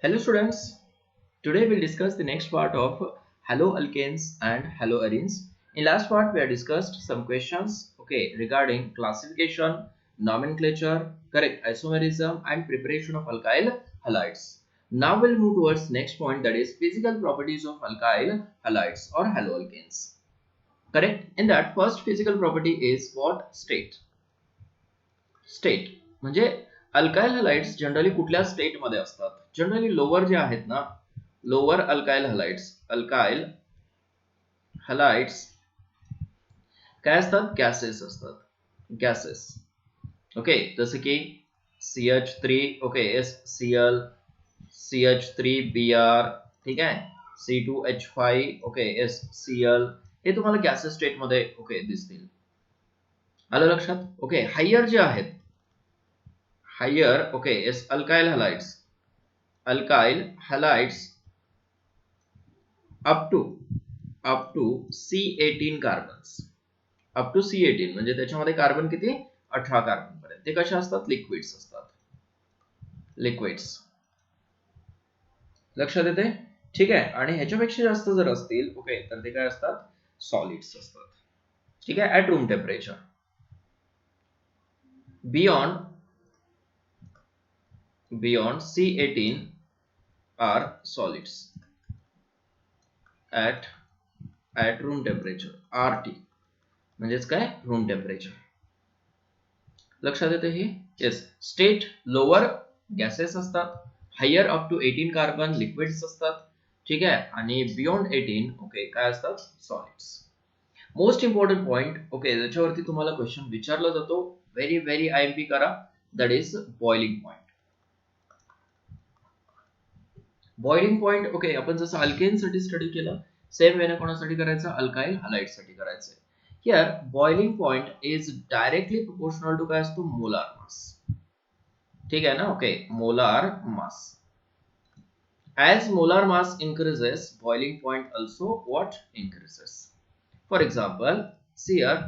Hello students, today we'll discuss the next part of haloalkanes and haloarenes. In last part we have discussed some questions regarding classification, nomenclature, correct isomerism and preparation of alkyl halides. Now we'll move towards next point, that is physical properties of alkyl halides or haloalkanes. Correct? In that first physical property is what? State म्हणजे alkyl halides generally कुठल्या state मध्ये असतात? Generally lower जे आहेत ना, lower alkyl halides काय असतात? Gases असतात. गॅसेस ओके, जसे की CH3 SCl, CH3Br, ठीक आहे, C2H5 SCl, हे तुम्हाला गॅसेस स्टेट मध्ये दिसतील. आलं लक्षात? हायर जे आहेत, higher alkyl halides up to C18 carbons, up to C18 म्हणजे त्याच्यामध्ये कार्बन किती? 18 कार्बन पर्यंत. ते कशा असतात? लिक्विड्स असतात. लिक्विड्स लक्षात येते? ठीक आहे. आणि ह्याच्यापेक्षा जास्त जर असतील तर ते काय असतात? सॉलिड्स असतात. ठीक आहे, at room temperature. Beyond C18 are solids at room temperature, RT म्हणजेच काय? Room temperature. लक्षात येते हे? येस. स्टेट लोअर गॅसेस असतात, higher up to 18 carbon liquids असतात. ठीक आहे, आणि बियॉन्ड 18 काय असतात? सॉलिड्स. मोस्ट इम्पॉर्टंट पॉइंट ज्याच्यावरती तुम्हाला क्वेश्चन विचारला जातो, व्हेरी IMP करा, that is boiling point. Boiling point आपण जसं अल्केन साठी स्टडी केलं, सेम वेने कोणासाठी करायचं? अल्काइल हलाइड साठी करायचं. Here boiling point is directly proportional to काय असतो? Molar mass. ठीक आहे ना? Molar mass. As molar mass increases, boiling point also what? Increases. For example, see here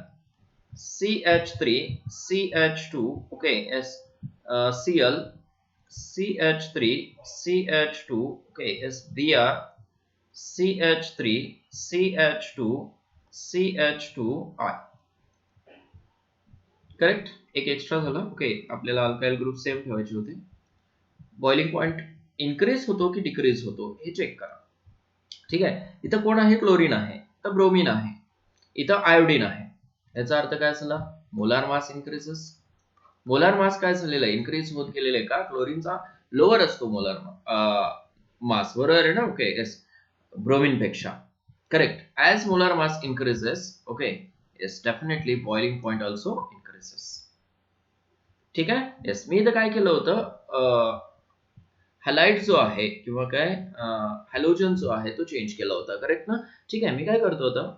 CH3, CH2, Cl, CH3, CH2, is Br, CH3, CH2, CH2I. Correct? एक extra झालं. आपल्याला alkyl group same ठेवायचे होते. Boiling point increase होतो की decrease होतो हे check करा. ठीक आहे, इथं कोण आहे? क्लोरीन आहे, इथं ब्रोमीन आहे, इथं आयोडीन आहे. याचा अर्थ काय झाला? Molar mass increases. Molar mass काय झालेला आहे? इन्क्रीज होत गेलेला आहे का? क्लोरीनचा लोअर असतो मोलार मास, बरोबर आहे ना? येस, ब्रोमीन पेक्षा. Correct. As molar mass increases, yes, definitely boiling point also increases. ठीक आहे. येस, मी इथं काय केलं होतं? हॅलाइड जो आहे किंवा काय हॅलोजन जो आहे तो चेंज केला होता. करेक्ट ना? ठीक आहे, मी काय करतो होतं?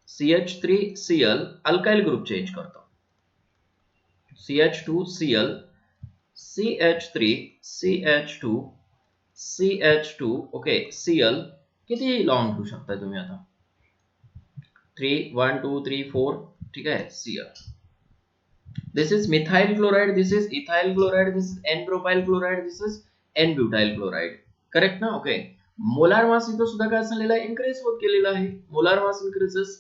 CH3Cl अल्काइल ग्रुप चेंज करतो. CH2Cl, CH3, CH2, CH2, Cl. किती लॉंग घेऊ शकता तुम्ही आता? 1 2 3 4. ठीक आहे, Cl. This is methyl chloride, this is ethyl chloride, this is N-propyl chloride, this is N-butyl chloride. Correct ना? मोलार मास इथं सुद्धा काय झालेला आहे? इन्क्रीज होत गेलेला आहे. Molar mass increases.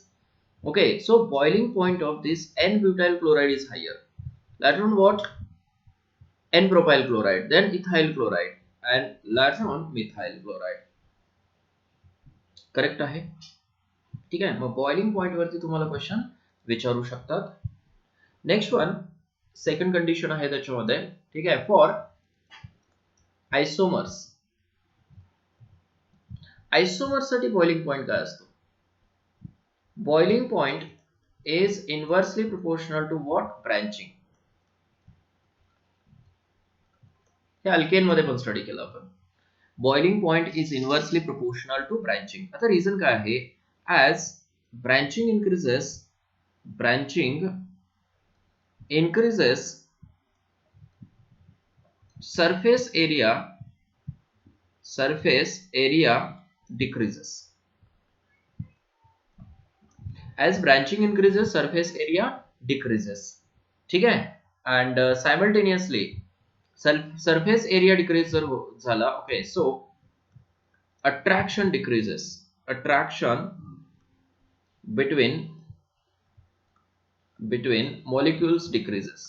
So boiling point of this N-butyl chloride is higher. Later on what? N-propyl chloride, then ethyl chloride, and later on methyl chloride. Correct आहे? ठीक आहे. मग बॉइलिंग पॉइंट वरती तुम्हाला क्वेश्चन विचारू शकतात. नेक्स्ट वन, सेकंड कंडिशन आहे त्याच्यामध्ये. ठीक आहे, फॉर आयसोमर्स. आयसोमर्स साठी बॉइलिंग पॉइंट काय असतो? Boiling point is inversely proportional to what? Branching. हे अल्केन मध्ये पण स्टडी केलं आपण. Boiling point is inversely proportional to branching. आता रिझन काय आहे? As branching increases, surface area decreases. As branching increases, surface area decreases. ठीक है? And simultaneously surface area decrease जर झाला, okay, so attraction decreases, attraction between molecules decreases,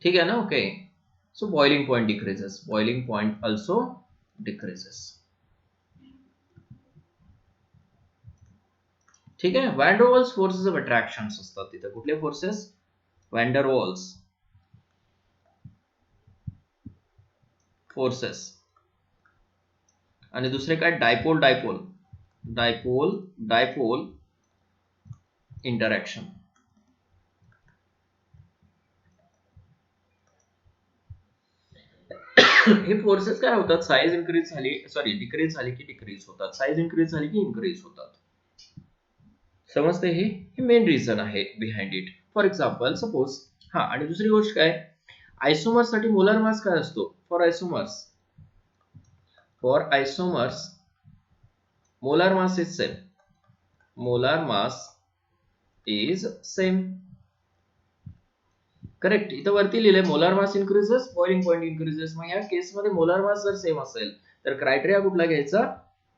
ठीक है ना, okay, so boiling point decreases, boiling point also decreases, ठीक आहे. वॅन्डरवॉल्स forces of attractions असतात तिथे. कुठले फोर्सेस? वॅन्डरवॉल्स फोर्सेस. आणि दुसरे काय? Dipole interaction. हे फोर्सेस काय होतात? साईज इन्क्रीज झाली, सॉरी डिक्रीज झाली की डिक्रीज होतात, साईज इन्क्रीज झाली की इन्क्रीज होतात. समजते? हे मेन रिझन आहे behind it. For example suppose, हा, आणि दुसरी गोष्ट काय, आयसोमर्स साठी मोलार मास काय असतो? For आयसोमर्स molar mass is same. Molar mass is same. Correct. इथं वरती लिहिले molar mass increases, boiling point increases. मग या केस मध्ये मोलार मास जर सेम असेल तर क्रायटेरिया कुठला घ्यायचा?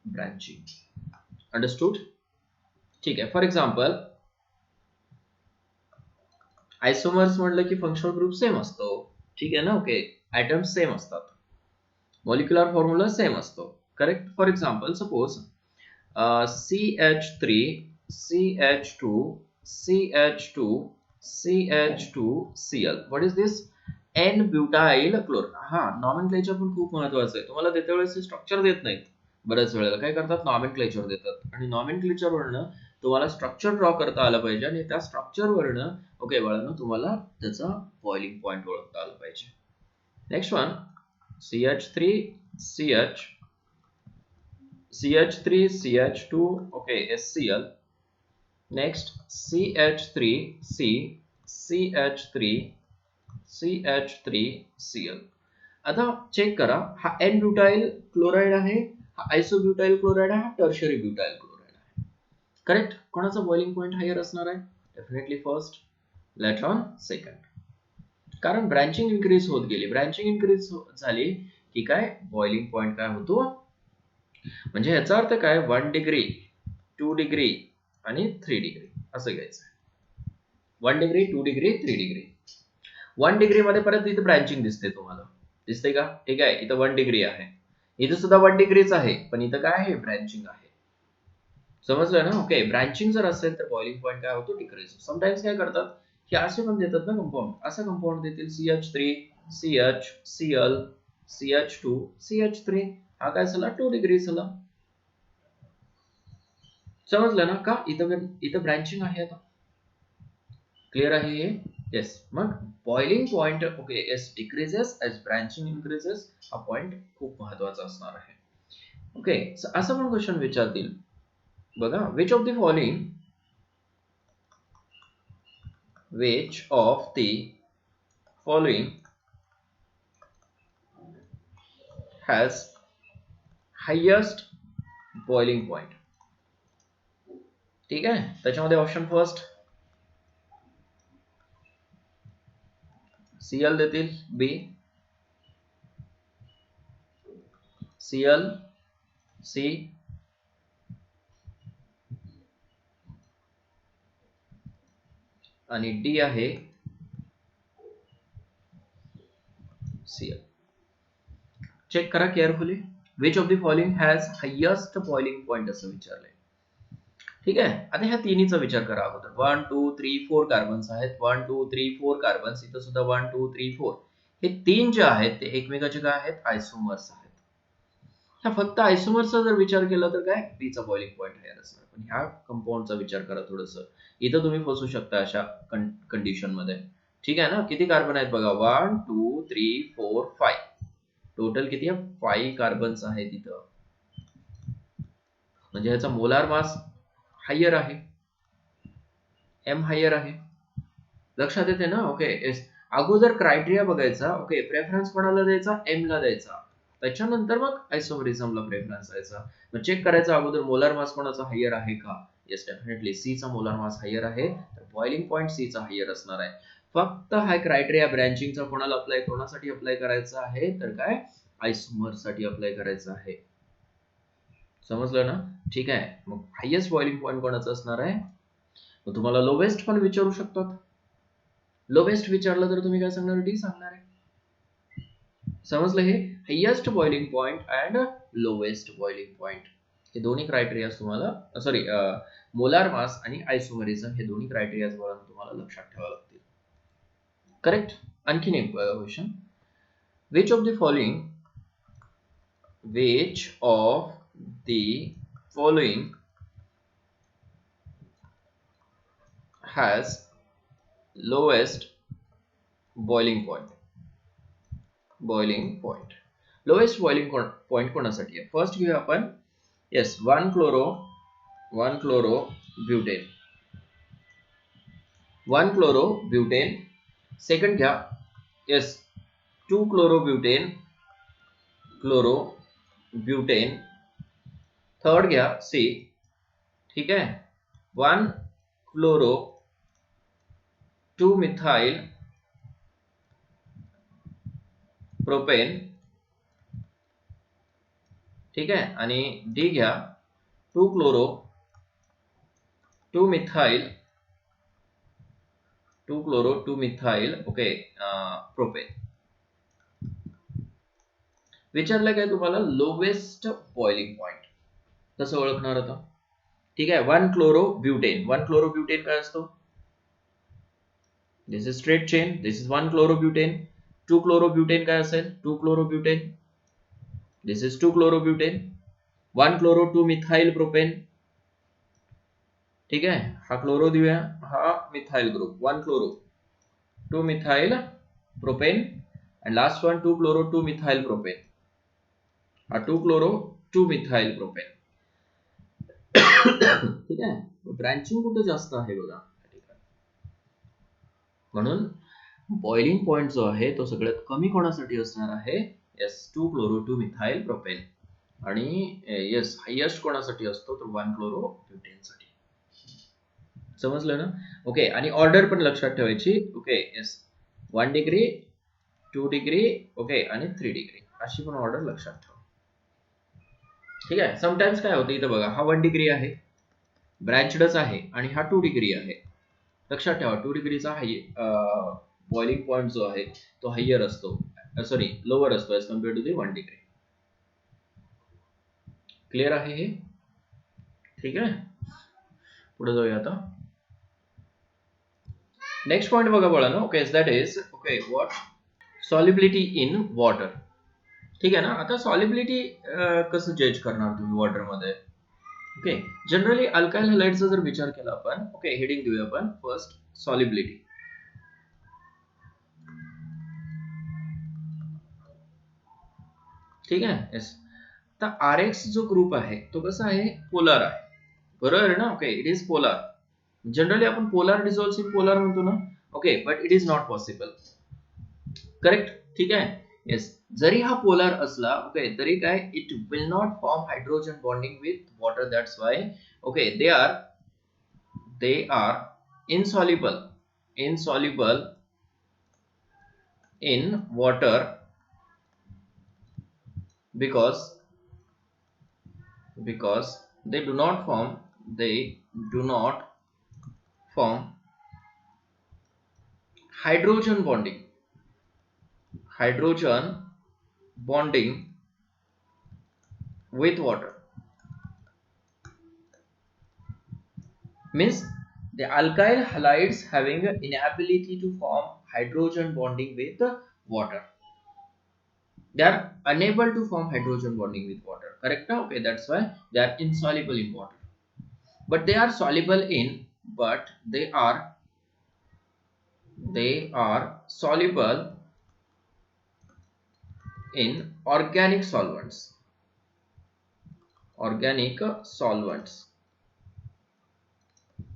ब्रँचिंग. अंडरस्टूड? ठीक आहे. फॉर एक्झाम्पल आयसोमर्स म्हटलं की फंक्शनल ग्रुप सेम असतो, ठीक आहे ना, ओके, ऍटम्स सेम असतात, मॉलिक्युलर फॉर्म्युला सेम असतो. Correct. For example suppose CH3 CH2 CH2 CH2Cl. What is this? N butyl chloro. हा, नॉमेनक्लेचर पण खूप महत्वाचं आहे. तुम्हाला देते वेळेस स्ट्रक्चर देत नाहीत. बऱ्याच वेळेला काय करतात? नॉमेनक्लेचर देतात, आणि नॉमेनक्लेचर वरनं तुम्हाला स्ट्रक्चर ड्रॉ करता आलं पाहिजे, आणि त्या स्ट्रक्चर वरनं, ओके बाळांनो, तुम्हाला त्याचा बॉइलिंग पॉइंट ओळखता आलं पाहिजे. Next one, CH3 CH2, okay, HCl. Next CH3CH3CH3Cl. आता चेक करा, हा एन ब्युटाइल क्लोराइड आहे, हा आयसोब्युटाइल क्लोराइड आहे, हा टर्शरी ब्युटाइल क्लोराइड आहे. करेक्ट. कोणाचा बॉइलिंग पॉइंट हायर असणार आहे? Definitely first, later on second. कारण ब्रँचिंग इन्क्रीज होत गेली. ब्रँचिंग इन्क्रीज झाली की काय? बॉइलिंग पॉइंट काय होतो? म्हणजे याचा अर्थ काय? 1 डिग्री, 2 डिग्री आणि 3 डिग्री असं घ्यायचं. 1 डिग्री, 2 डिग्री, 3 डिग्री. 1 डिग्री मध्ये परत इथे ब्रँचिंग दिसते तुम्हाला, दिसते का? ठीक आहे. इथं 1 डिग्री आहे, इथं सुद्धा 1 डिग्रीच आहे, पण इथं काय आहे? ब्रँचिंग आहे. समजलं ना? ओके. ब्रँचिंग जर असेल तर बॉइलिंग पॉइंट काय होतो? डिक्रीज. समटाइम्स काय करतात की असे पण देतात ना कंपाऊंड, असं कंपाऊंड देतील CH3 CH Cl CH2 CH3. हा काय झाला? 2 डिग्री झाला. समजलं ना? का? इथं ब्रँचिंग आहे. आता क्लिअर आहे हे? येस. मग boiling point, okay, as decreases as branching increases. हा पॉइंट खूप महत्वाचा असणार आहे. ओके. असं पण क्वेश्चन विचारतील बघा, which of the following has highest boiling point? ठीक आहे. त्याच्यामध्ये ऑप्शन फर्स्ट Cl देतील, B Cl, C, आणि D आहे Cl. चेक करा carefully. Which of the following has highest boiling point असं विचारलंय. ठीक आहे. आता ह्या तिन्हीचा विचार करा अगोदर. 1 2 3 4 कार्बन्स आहेत. 1 2 3 4 कार्बन्स. इथं सुद्धा 1 2 3 4. हे तीन जे आहेत ते एकमेकाचे काय आहेत? आयसोमर्स आहेत. ह्या फक्त आयसोमर्सचा जर विचार केला तर काय? बीचा बॉइलिंग पॉइंट हायर असणार. पण ह्या कंपाऊंडचा विचार करा थोडस. इथं तुम्ही फसू शकता अशा कंडिशन मध्ये. ठीक आहे ना? किती कार्बन आहेत बघा? 1 2 3 4 5. टोटल किती आहे? 5 कार्बन्स आहेत इथं. म्हणजे ह्याचा मोलार मास हायर आहे, एम हायर आहे. लक्षात येते ना? ओके. येस. अगोदर क्रायटेरिया बघायचा. ओके. प्रेफरन्स कोणाला द्यायचा? एम ला द्यायचा. त्याच्यानंतर मग आयसोमरिझमला प्रेफरन्स द्यायचा. मग चेक करायचा अगोदर मोलार मास कोणाचा हायर आहे का. येस डेफिनेटली सी चा मोलार मास हायर आहे, तर बॉइलिंग पॉइंट सी चा हायर असणार आहे. फक्त हा क्रायटेरिया ब्रँचिंगचा कोणासाठी अप्लाय करायचा आहे, तर काय आयसोमर साठी अप्लाय करायचा आहे. समजलं ना? ठीक आहे. मग हायेस्ट बॉइलिंग पॉइंट कोणाचा असणार आहे? मग तुम्हाला लोवेस्ट पण विचारू शकतात. लोवेस्ट विचारलं तर तुम्ही काय सांगणार? डी सांगणार आहे. समजलं? हे highest boiling point and lowest boiling point हे दोन्ही क्रायटेरिया तुम्हाला सॉरी मोलार मास आणि आयसोमरिझम हे दोन्ही क्रायटेरिया तुम्हाला लक्षात ठेवावे लागतील. करेक्ट. आणखीन एक question, which of the following has lowest boiling point? Lowest boiling point कोणासाठी आहे? फर्स्ट घेऊया आपण. Yes 1 chloro butane. सेकंड घ्या. Yes 2 chloro butane. थर्ड घ्या सी. ठीक आहे. 1 chloro 2 methyl प्रोपेन. ठीक आहे. आणि डी घ्या 2 chloro 2 methyl ओके प्रोपेन. विचारलं काय तुम्हाला लोवेस्ट बॉइलिंग पॉइंट कसं ओळखणार आता? ठीक आहे. 1 chloro butane काय असतो? This is straight chain. This is 1 chloro butane. 2 chloro butane काय असेल? 2 chloro butane. This is 2 chloro butane. 1 chloro 2 methyl propane. ठीक आहे. हा क्लोरो देऊया, हा methyl group. 1 chloro 2 methyl propane and last one 2 chloro 2 methyl propane. हा 2 chloro 2 methyl propane. ठीक आहे. ब्रँचिंग कुठे जास्त आहे बघा. म्हणून बॉइलिंग पॉइंट जो आहे तो सगळ्यात कमी कोणासाठी असणार आहे? Yes 2 chloro 2 methyl propane. आणि येस हायेस्ट कोणासाठी असतो? तर 1 chloro butane साठी. समजलं ना? ओके. आणि ऑर्डर पण लक्षात ठेवायची. Okay. Yes 1 degree 2 degree okay आणि 3 डिग्री अशी पण ऑर्डर लक्षात ठेवा. ठीक आहे. समटाइम्स काय होतं इथं बघा, हा 1 डिग्री आहे, ब्रँचडच आहे, आणि हा 2 डिग्री आहे. लक्षात ठेवा 2 डिग्रीचा बॉइलिंग पॉइंट जो आहे तो हायर असतो, सॉरी लोअर असतो as compare to the 1 degree. Clear आहे हे? ठीक आहे. पुढे जाऊया आता. नेक्स्ट पॉइंट बघा बाळांनो. Okay that is okay what solubility in water. ठीक आहे ना. आता सॉलिबिलिटी कसं जज करणार तुम्ही वॉटर मध्ये? ओके जनरली अल्काइल हॅलाइडचा जर विचार केला आपण, ओके हेडिंग देऊया आपण फर्स्ट सॉलिबिलिटी. ठीक आहे. येस. तर RX जो ग्रुप आहे तो कसा आहे? पोलार आहे. बरोबर आहे ना? Okay it is polar. Generally आपण पोलार डिसॉल्व्स इन पोलार म्हणतो ना. Okay but it is not possible. Correct. ठीक आहे. येस. जरी हा पोलार असला ओके तरी काय it will not form hydrogen bonding with water. That's why okay they are insoluble in water because they do not form hydrogen bonding with water. Means the alkyl halides having an inability to form hydrogen bonding with water. They are unable to form hydrogen bonding with water. Correct? Okay, that's why they are insoluble in water. But they are soluble in organic solvents.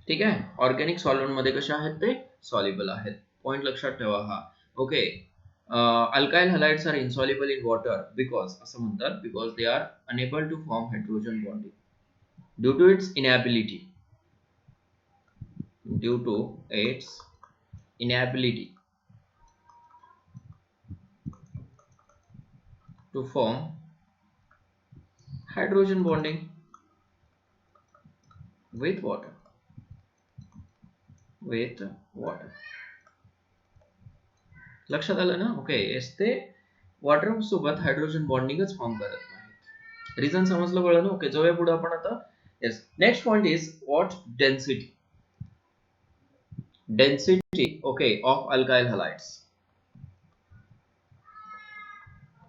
ठीक आहे. Organic solvent मध्ये कशा आहेत? ते soluble आहेत. Point लक्षात ठेवा हा. Okay alkyl halides are insoluble in water because असं म्हणतात because they are unable to form hydrogen bonding due to its inability. due to its inability to form hydrogen bonding with water. लक्षात आलं ना? Okay, yes, ते water सोबत hydrogen बॉन्डिंगच form करत नाही. Reason समजलं कळलं ना? ओके, जाऊया पुढे आपण आता. Yes, next point is what density. Density, okay, of alkyl halides.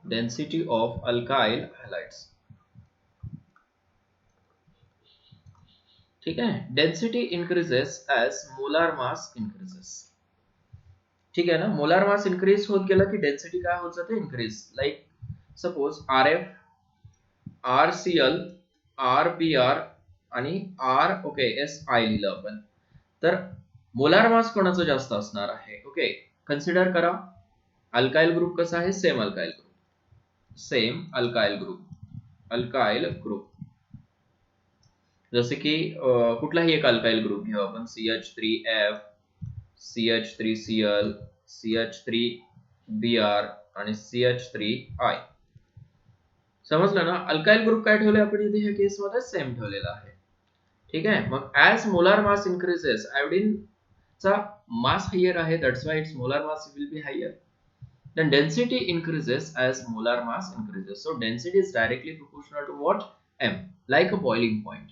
Density of alkyl halides. ठीक है, density increases as molar mass increases. ठीक है ना? मोलार मास इंक्रीज होत गेला की डेन्सिटी काय होत जाते? Increase. Like suppose RF, RCl, RBr आणि ओके SI लिहिलं आपण, तर मोलार मास कोणाचं जास्त असणार आहे? ओके, कन्सिडर करा. अल्काइल ग्रुप कसा आहे? Same alkyl group. जसे की कुठलाही एक अल्काइल ग्रुप घेऊ आपण, CH3F, CH3Cl, CH3Br आणि CH3I. समजलं ना? अल्काइल ग्रुप काय ठेवले आपण इथे ह्या केस मध्ये? सेम ठेवलेला आहे. ठीक आहे, मग as molar mass increases, iodine चा मास हायर आहे, that's why its molar mass will be higher. Then density increases as molar mass increases. So density is directly proportional to what? M, like a boiling point.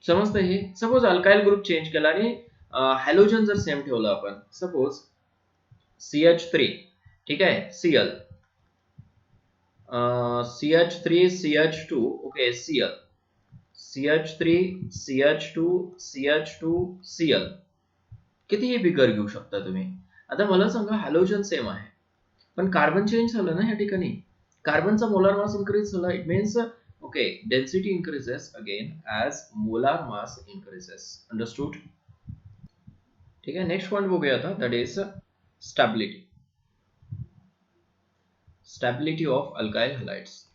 समजतं हे? Suppose alkyl group change केला आणि halogen जर same ठेवलं आपण, suppose CH3, ठीक आहे, Cl, CH3 CH2, okay Cl, CH3 CH2 CH2 Cl. कितीही बिगर घेऊ शकता तुम्ही. आता मला सांगा, हॅलोजन सेम आहे पण कार्बन चेंज झालं ना ह्या ठिकाणी. कार्बनचा मोलार मास इन्क्रीज झाला. It means okay, density increases again as molar mass increases. Understood? ठीक आहे, नेक्स्ट पॉइंट बघूया आता, that is stability. Stability of alkyl halides.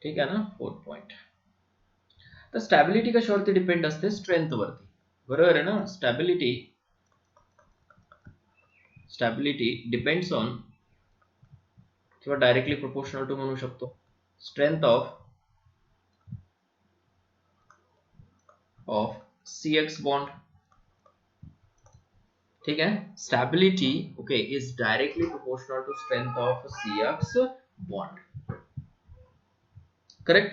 ठीक आहे ना? Fourth point. तर स्टॅबिलिटी कशावरती डिपेंड असते? स्ट्रेंथ वरती. बरोबर आहे ना? स्टॅबिलिटी डिपेंड्स ऑन, किंवा डायरेक्टली प्रोपोर्शनल टू म्हणू शकतो, स्ट्रेंथ ऑफ CX बॉन्ड. ठीक आहे, stability okay is directly proportional to strength of CX bond. Correct.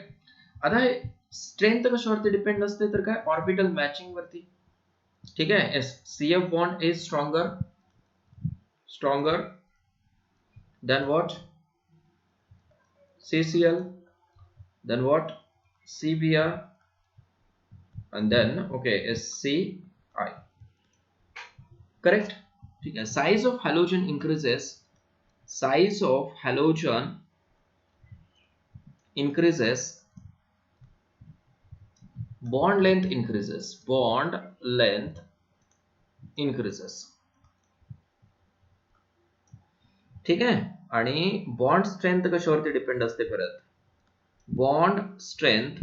आता स्ट्रेंथ कशावरती डिपेंड असते? तर काय? ऑर्बिटल मॅचिंग वरती. ठीक आहे, CF bond is stronger than what? CCl, then what? CBr, and then okay SCI. Correct? ठीक है, size of halogen increases. Bond length increases. ठीक आहे, आणि बॉन्ड स्ट्रेंथ कशावरती डिपेंड असते? परत bond strength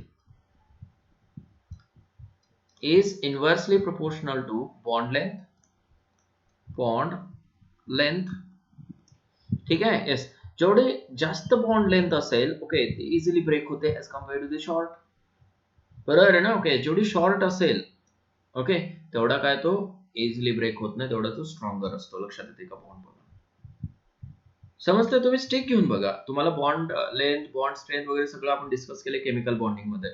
is inversely proportional to bond length. ठीक आहे, येस. जेवढे जास्त बॉन्ड लेंथ असेल, ओके, ते इझिली ब्रेक होते as compared to the short. बरोबर आहे ना? ओके, जेवढी शॉर्ट असेल, ओके, तेवढा काय तो इझिली ब्रेक होत नाही, तेवढा तो स्ट्रॉंगर असतो. लक्षात येते का? बॉन्ड बघा. समजतंय? तुम्ही स्टिक घेऊन बघा, तुम्हाला बॉन्ड लेंथ, बॉन्ड स्ट्रेंथ वगैरे सगळं आपण डिस्कस केले केमिकल बॉन्डिंग मध्ये.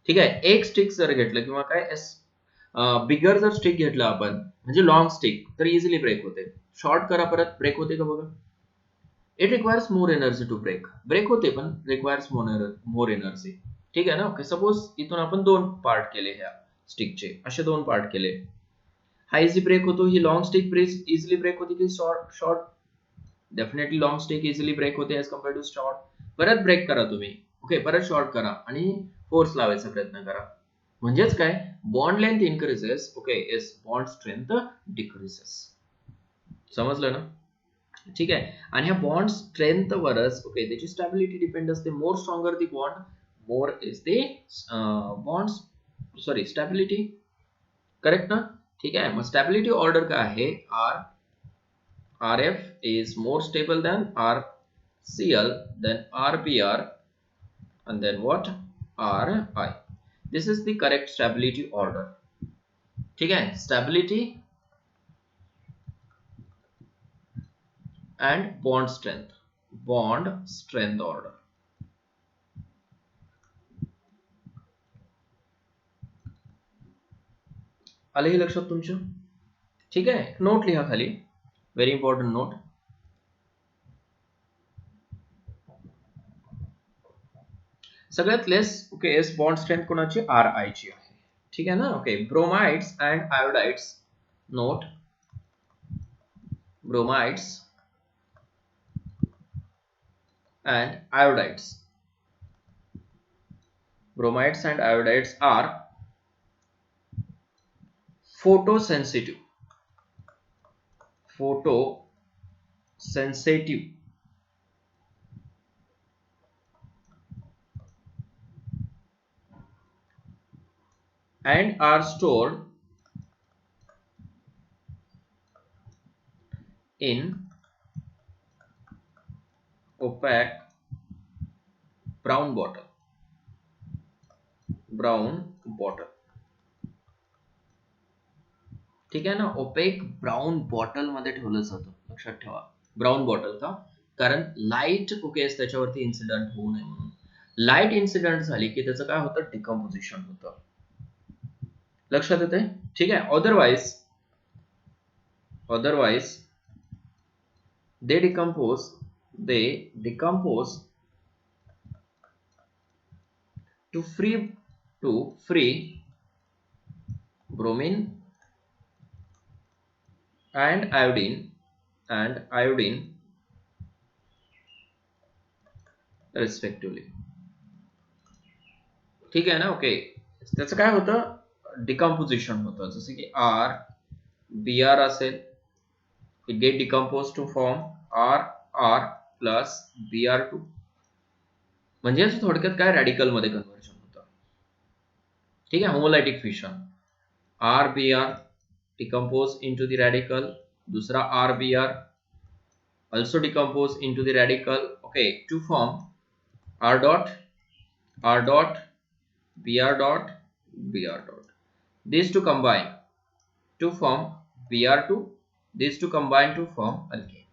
ठीक आहे, एक स्टिक जर घेतलं किंवा काय बिगर जर स्टिक घेतलं आपण, म्हणजे लॉंग स्टिक, तर इझिली ब्रेक होते. शॉर्ट करा, परत ब्रेक होते का बघा. It requires more energy to break होते, पण रिक्वायर्स मोर एनर्जी. ठीक आहे ना? ओके, सपोज इथून आपण 2 पार्ट केले ह्या स्टिकचे, असे 2 पार्ट केले. हा इझी ब्रेक होतो. ही लॉंग स्टिक इझिली ब्रेक होती की short? Definitely long stick easily break होते एज कम्पेअर्ड टू शॉर्ट. परत ब्रेक करा तुम्ही, ओके, परत शॉर्ट करा आणि फोर्स लावायचा प्रयत्न करा. म्हणजेच काय? Bond length increases, okay, yes, bond strength decreases. समजलं ना? ठीक आहे. आणि ह्या बॉन्ड स्ट्रेंथ वरच ओके त्याची स्टॅबिलिटी डिपेंड असते. More stronger the bond more is the bond sorry stability. Correct ना? ठीक आहे. मग स्टॅबिलिटी ऑर्डर काय आहे? RF is more stable than RCl, then RBr, and then what? RI. This is the correct stability order. ठीक है. Stability and bond strength order. आले हे लक्षात तुमच्या? ठीक आहे. नोट लिहा खाली. Very important note. सगळ्यात लेस ओके एस बॉन्ड स्ट्रेंथ कोणाची? RI ची आहे. ठीक आहे ना? Okay. Bromides and iodides. Note. Bromides and iodides. Bromides and iodides are photosensitive and are stored in opaque brown bottle. ठीक आहे ना? ओपेक ब्राउन बॉटल मध्ये ठेवलं जातं. लक्षात ठेवा. ब्राउन बॉटल का? कारण लाईट ओके त्याच्यावरती इन्सिडेंट होऊ नये म्हणून. लाईट इन्सिडेंट झाली की त्याचं काय होतं? डिकम्पोजिशन होतं. लक्षात येते? ठीक आहे. otherwise they decompose to free bromine and iodine respectively. ठीक आहे ना? ओके. त्याचं काय होतं? डिकम्पोजिशन होतं. जसे की Br असेल, it get decomposed to form RR plus Br2. म्हणजे थोडक्यात काय? रॅडिकल मध्ये कन्व्हर्जन होतं. ठीक आहे. होमोलायटिक fission. RBr decompose into the radical. दूसरा RBr also decompose into the radical. Okay, to form R dot Br dot. These two combine to form Br2. These two combine to form alkane.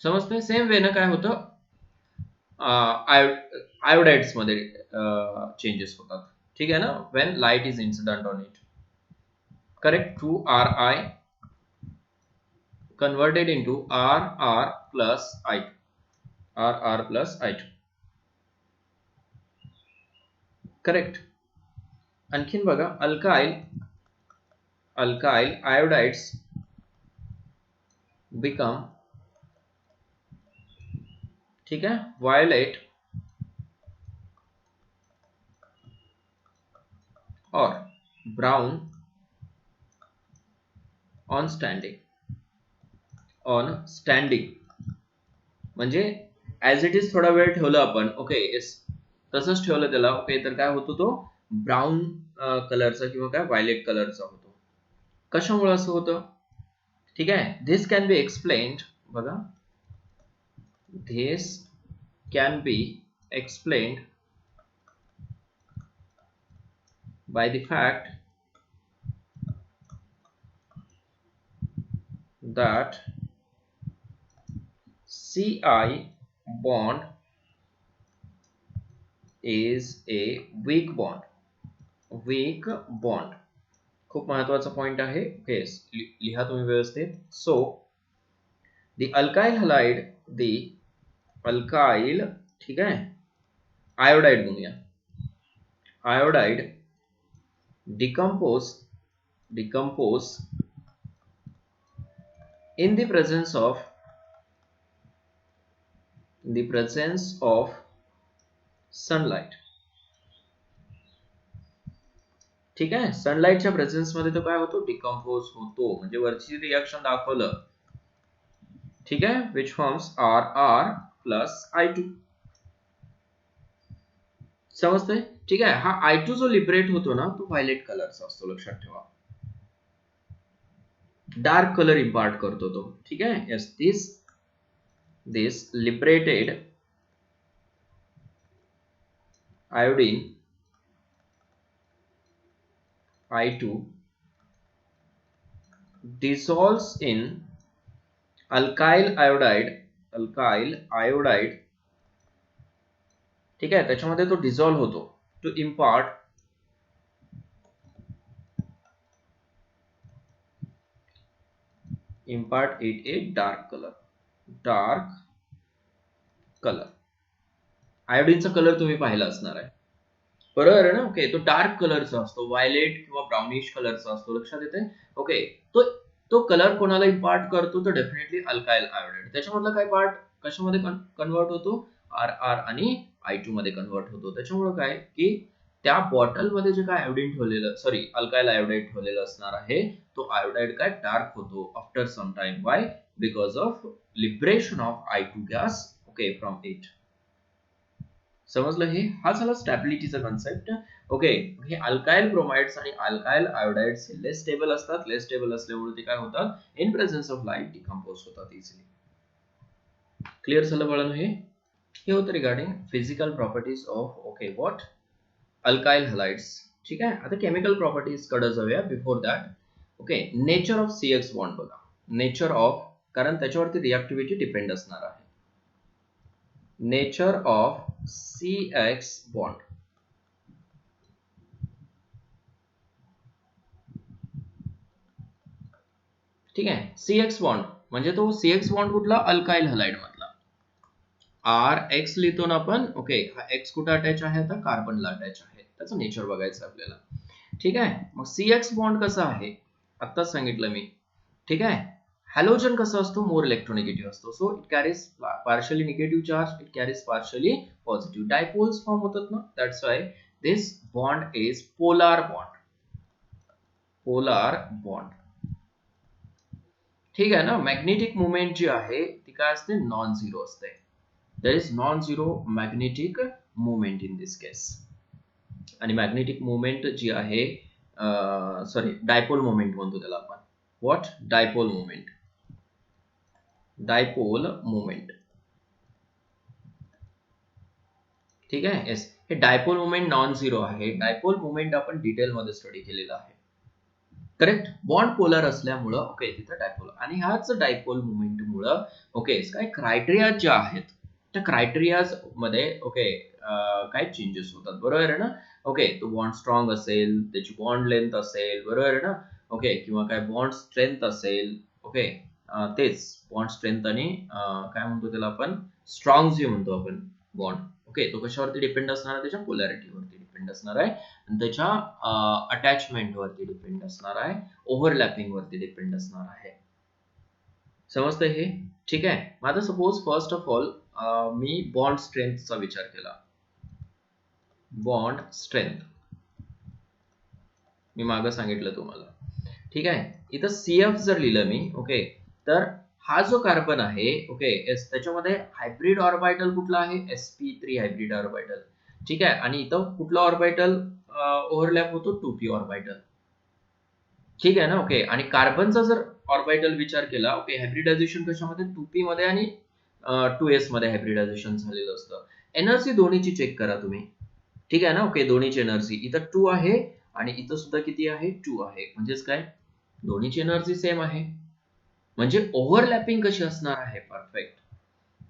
समजते? Same way न काय होतं? Iodides मध्ये changes होतात. ठीक आहे ना? when light is incident on it. Correct. 2Ri converted into RR plus I2. Correct. आणखीन बघा. अल्काइल आयोडाइड्स become ठीक है वायोलेट और ब्राउन ऑन स्टँडिंग. म्हणजे ऍज इट इज थोडा वेळ ठेवलं आपण ओके तसंच ठेवलं त्याला ओके तर काय होतो? तो ब्राऊन कलरचा किंवा काय व्हायलेट कलरचा होतो. कशामुळे असं होतं? ठीक आहे. दिस कॅन बी एक्सप्लेन्ड. बघा. This can be explained by the fact that Ci bond is a weak bond. खूप महत्वाचा पॉइंट आहे. लिहा तुम्ही व्यवस्थित. सो the alkyl ठीक आहे आयोडाइड म्हणूया. Iodide decompose in the presence of sunlight. ठीक आहे. सनलाइटच्या प्रेझेन्स मध्ये तो काय होतो? डिकम्पोज होतो. म्हणजे वरची रिएक्शन दाखवलं ठीक है, which forms RR plus I2. समजतंय? ठीक आहे. हा I2 जो लिबरेट होतो ना, तो व्हायलेट कलरचा असतो, लक्षात ठेवा. डार्क कलर इम्पार्ट करतो तो. ठीक आहे. Yes, this liberated iodine I2 dissolves in alkyl iodide. ठीक आहे, त्याच्यामध्ये तो डिझॉल्व्ह होतो to impart it a dark colour. आयोडीनचा कलर तुम्ही पाहिला असणार आहे, बरोबर आहे ना. ओके, तो डार्क कलरचा असतो, व्हायलेट किंवा ब्राउनिश कलरचा असतो, लक्षात येते. ओके, तो तो कलर कोणाला इम्पार्ट करतो, तर डेफिनेटली अल्काइल आयोडाइड. त्याच्यामधला काय पार्ट कशामध्ये कन्वर्ट होतो, RR आणि I2 मध्ये कन्वर्ट होतो. त्याच्यामुळे काय की त्या बॉटलमध्ये जे काय आयोडीन ठेवलेलं, सॉरी अल्काइल आयोडाइड ठेवलेलं असणार आहे, तो आयोडाइड काय डार्क होतो after some time. Why? Because of liberation of I2 gas, okay, from it. समजलं? हे हा झाला स्टॅबिलिटीचा कन्सेप्ट. ओके, हे अल्काइल ब्रोमाइड्स आणि अल्काइल आयोडाइड्स लेस स्टेबल असतात. लेस स्टेबल असल्यामुळे ते काय होतात, in presence of light decompose होतात इझिली. क्लिअर झालं बाळांनो? हे होतं regarding physical properties of, okay, what, alkyl halides. ठीक आहे. आता केमिकल प्रॉपर्टीज कडे जाऊया. Before that, okay, nature of CX bond बघा. नेचर ऑफ, कारण त्याच्यावरती रिएक्टिव्हिटी डिपेंड असणार आहे. Nature of CX bond. ठीक आहे. CX बॉन्ड म्हणजे तो CX बॉन्ड कुठला, अल्काइल हलाइड मधला. RX लिहितो ना आपण. ओके, हा X कुठे अटॅच आहे, आता कार्बनला अटॅच आहे. त्याचं नेचर बघायचं आपल्याला. ठीक आहे. मग CX बॉन्ड कसा आहे, आत्ताच सांगितलं मी. ठीक आहे. हॅलोजन कसा असतो, मोर इलेक्ट्रोनिगेटिव्ह असतो. So it carries partially negative charge, it carries partially positive. Dipoles form होतात ना, that's why this bond is polar bond. ठीक आहे ना. मॅग्नेटिक मुवमेंट जी आहे ती काय असते, नॉन झिरो असते. There is non zero magnetic movement in this case. आणि मॅग्नेटिक मुवमेंट जी आहे, सॉरी, डायपोल मुवमेंट म्हणतो त्याला आपण. व्हॉट? Dipole movement. ठीक आहे. येस, हे डायपोल मुवमेंट नॉन झिरो आहे. डायपोल मुवमेंट आपण डिटेल मध्ये स्टडी केलेला आहे. करेक्ट. बॉन्ड पोलर असल्यामुळं, ओके, तिथं डायपोल. आणि ह्याच डायपोल मुवमेंट मुळे, ओके, काय क्रायटेरिया ज्या आहेत त्या क्रायटेरियाज मध्ये, ओके, काय चेंजेस होतात, बरोबर आहे ना. ओके, तो बॉन्ड स्ट्रॉंग असेल, त्याची बॉन्ड लेंथ असेल, बरोबर आहे ना. ओके, किंवा काय बॉन्ड स्ट्रेंथ असेल. ओके, तेच बॉन्ड स्ट्रेंथ आणि काय म्हणतो त्याला आपण, स्ट्रॉंग जे म्हणतो आपण बॉन्ड. ओके, तो कशावरती डिपेंड असणार आहे, त्याच्या पोलॅरिटीवरती डिपेंड असणार आहे, आणि त्याच्या अटॅचमेंट वरती डिपेंड असणार आहे, ओव्हरलॅपिंग वरती डिपेंड असणार आहे. समजतंय हे? ठीक आहे. माझा सपोज फर्स्ट ऑफ ऑल मी बॉन्ड स्ट्रेंथचा विचार केला. बॉन्ड स्ट्रेंथ मी मागं सांगितलं तुम्हाला. ठीक आहे. इथं CF जर लिहिलं मी, ओके, तर हा जो कार्बन आहे, ओके, त्याच्यामध्ये हायब्रिड ऑर्बिटल कुठला आहे, sp3 हायब्रिड ऑर्बिटल. ठीक आहे. आणि इथं कुठला ऑर्बिटल ओव्हरलॅप होतो, 2p ऑर्बिटल. ठीक आहे ना. ओके, आणि कार्बनचा जर ऑर्बिटल विचार केला, ओके, हायब्रिडायझेशन कशामध्ये, 2p मध्ये आणि 2s मध्ये हायब्रिडायझेशन झालेलं असतं. एनर्जी दोन्हीची चेक करा तुम्ही. ठीक आहे ना. ओके, दोन्हीची एनर्जी इथं 2 आहे आणि इथं सुद्धा किती आहे, 2 आहे. म्हणजेच काय, दोन्हीची एनर्जी सेम आहे. म्हणजे ओव्हरलॅपिंग कशी असणार आहे, परफेक्ट.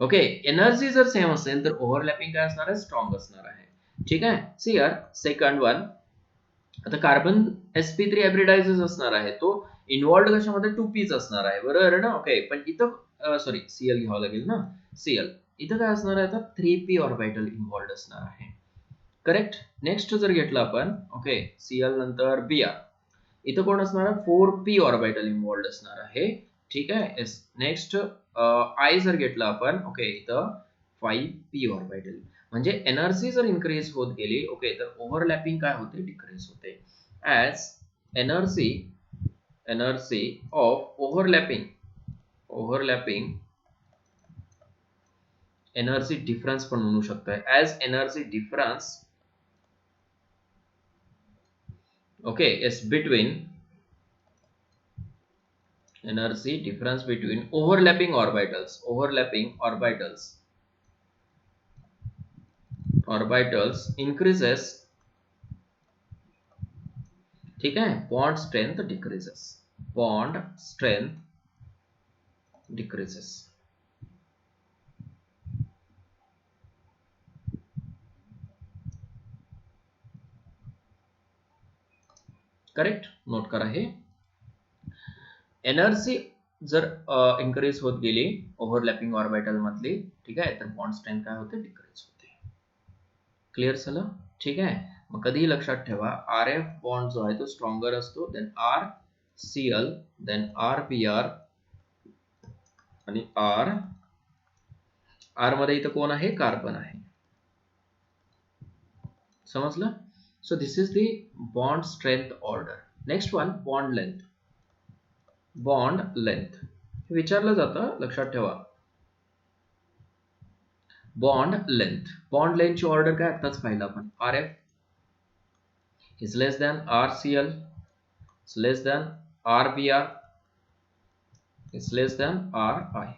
ओके, एनर्जी जर सेम असेल तर ओव्हरलॅपिंग काय असणार आहे, स्ट्रॉंग असणार आहे. ठीक आहे. See here second one. आता कार्बन sp3 हायब्रिडायझेस असणार आहे, तो इन्व्हॉल्ड कशामध्ये, 2pच असणार आहे, बरोबर आहे ना. ओके, पण इथं सॉरी Cl घ्यावं लागेल ना. Cl इथं काय असणार आहे, आता 3p ऑर्बिटल इन्व्हॉल्ड असणार आहे. करेक्ट. नेक्स्ट जर घेतलं आपण, ओके, Cl नंतर Br, इथं कोण असणार आहे, 4p ऑर्बिटल इन्व्हॉल्ड असणार आहे. ठीक आहे. नेक्स्ट I जर घेतला आपण, ओके, इथं 5p ऑर्बिटल. म्हणजे एनर्जी जर इन्क्रीज होत गेली, ओके, तर ओव्हरलॅपिंग काय होते, डिक्रीज होते. As energy of overlapping energy difference पण म्हणू शकताय. As energy difference, okay, yes, between energy difference between overlapping orbitals increases, ठीक है, bond strength decreases. Correct, note करा हे. एनर्जी जर इन्क्रीज होत गेली ओव्हरलॅपिंग ऑर्बिटल मधली, ठीक आहे, तर बॉन्ड स्ट्रेंथ काय होते, डिक्रीज होते. क्लिअर झालं, ठीक आहे. मग कधीही लक्षात ठेवा, आर एफ बॉन्ड जो आहे तो स्ट्रॉंगर असतो than R C L, then R P R आणि आर मध्ये इथं कोण आहे, कार्बन आहे. समजलं. So this is the bond strength order. Next one, bond length विचारलं जातं, लक्षात ठेवा. बॉन्ड लेंथची ऑर्डर काय आताच पाहिलं आपण. R F is less than R C L, is less than R B R, is less than R I.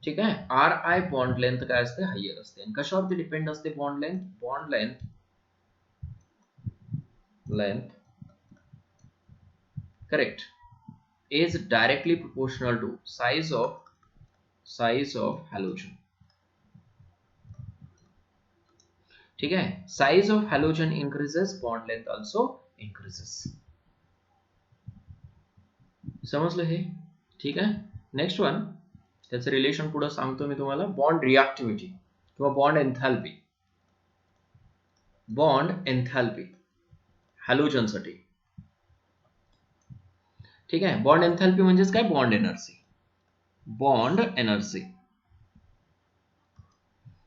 ठीक आहे. आर आय बॉन्ड लेंथ काय असते, हायर असते. आणि कशावरती डिपेंड असते bond length correct is directly proportional to size of halogen. ठीक है. Size of halogen increases, bond length also increases. समजलं हे, ठीक आहे. नेक्स्ट वन, त्याचं रिलेशन पुढे सांगतो मी तुम्हाला. बॉन्ड रिॲक्टिव्हिटी किंवा बॉन्ड एन्थॅल्पी हॅलोजन साठी. ठीक आहे. बॉन्ड एन्थॅल्पी म्हणजेच काय, बॉन्ड एनर्जी.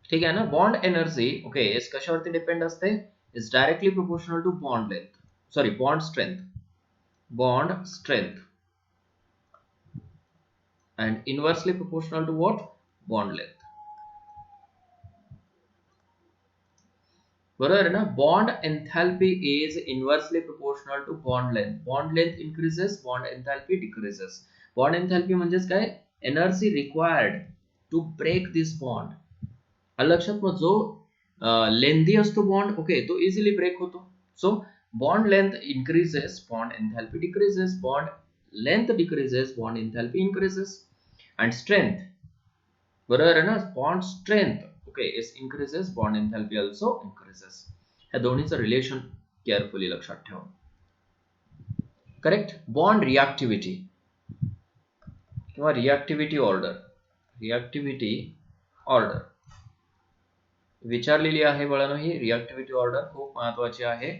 ठीक आहे ना. बॉन्ड एनर्जी, ओके, कशावरती डिपेंड असते, is directly proportional to bond strength and inversely proportional to what, bond length. बरोबर आहे ना. Bond enthalpy is inversely proportional to bond length increases, bond enthalpy decreases. Bond enthalpy म्हणजेच काय, energy required to break this bond. लक्षात मग जो lengthy असतो bond, okay, तो इझिली ब्रेक होतो. So bond length increases, bond enthalpy decreases, bond length decreases, bond enthalpy increases. and strength, बरोबर आहे ना. Bond strength, okay, is increases, bond enthalpy also increases. ह्या दोन्हीचं रिलेशन केअरफुली लक्षात ठेवा. Correct. Bond रिॲक्टिव्हिटी किंवा रिॲक्टिव्हिटी order विचारलेली आहे बाळांनो. ही रिॲक्टिव्हिटी ऑर्डर खूप महत्वाची आहे.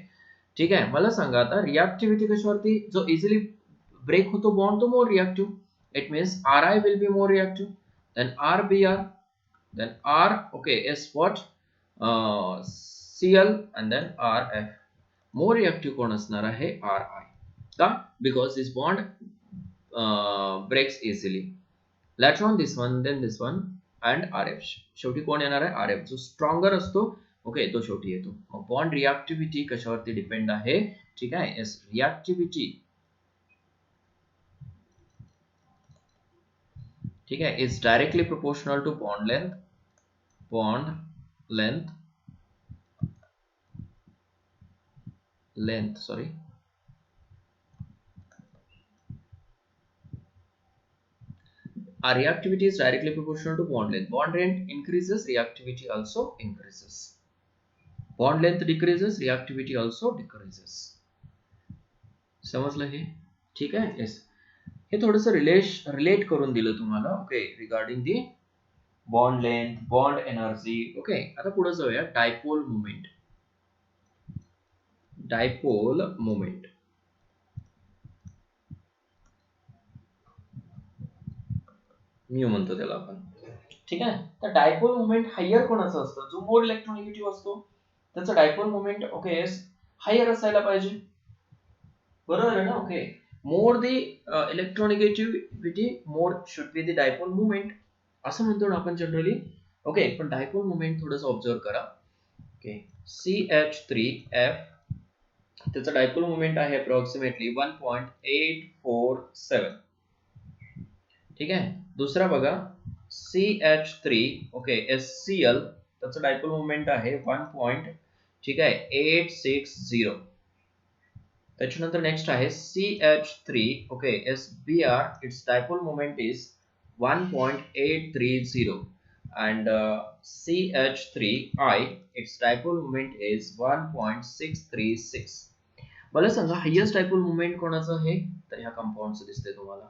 ठीक आहे. मला सांगा आता, रिॲक्टिव्हिटी कशावरती, जो इझिली ब्रेक होतो बॉन्ड तो मोर reactive. It means Ri will be more reactive than Rbr, then R, okay, is what, Cl and then Rf. More reactive कोण असणार आहे, Ri. का? Because this bond breaks easily. Later on this one, then this one and Rf. शेवटी कोण येणार आहे, Rf. जो stronger असतो, ओके, तो शेवटी येतो. मग बॉन्ड रिॲक्टिव्हिटी कशावरती डिपेंड आहे, ठीक आहे. येस, रिॲक्टिव्हिटी, ठीक है, is directly proportional to bond length sorry, reactivity is directly proportional to bond length. Bond length increases, reactivity also increases. Bond length decreases, reactivity also decreases. समजलं हे, ठीक आहे. येस, हे थोडंसं रिलेट करून दिलं तुम्हाला, okay, regarding the bond length, bond energy. Okay, आता पुढे जाऊया. डायपोल मोमेंट म्यू म्हणतो त्याला आपण. ठीक आहे. तर डायपोल मोमेंट हायर कोणाचं असतं, जो मोर इलेक्ट्रोनेगेटिव्ह असतो त्याचं डायपोल मोमेंट, ओके, हायर असायला पाहिजे. बरोबर आहे ना. Okay, more the electronegativity, more should be the dipole moment, असं म्हणतो ना आपण जनरली. ओके, पण डायपोल मोमेंट थोडंसं ऑब्झर्व करा. ओके, CH3F त्याचा डायपोल मोमेंट आहे अप्रॉक्सिमेटली 1.847. ठीक आहे. दुसरा बघा CH3 ओके SCl त्याचं डायपोल मोमेंट आहे 1. ठीक आहे 860. त्याच्यानंतर नेक्स्ट आहे CH3 okay SBr it's dipole moment is 1.830 and CH3I its dipole moment is 1.636. मला सांगा हायेस्ट डायपोल मोमेंट कोणाचं आहे? तर ह्या कंपाऊंडचं दिसतंय तुम्हाला.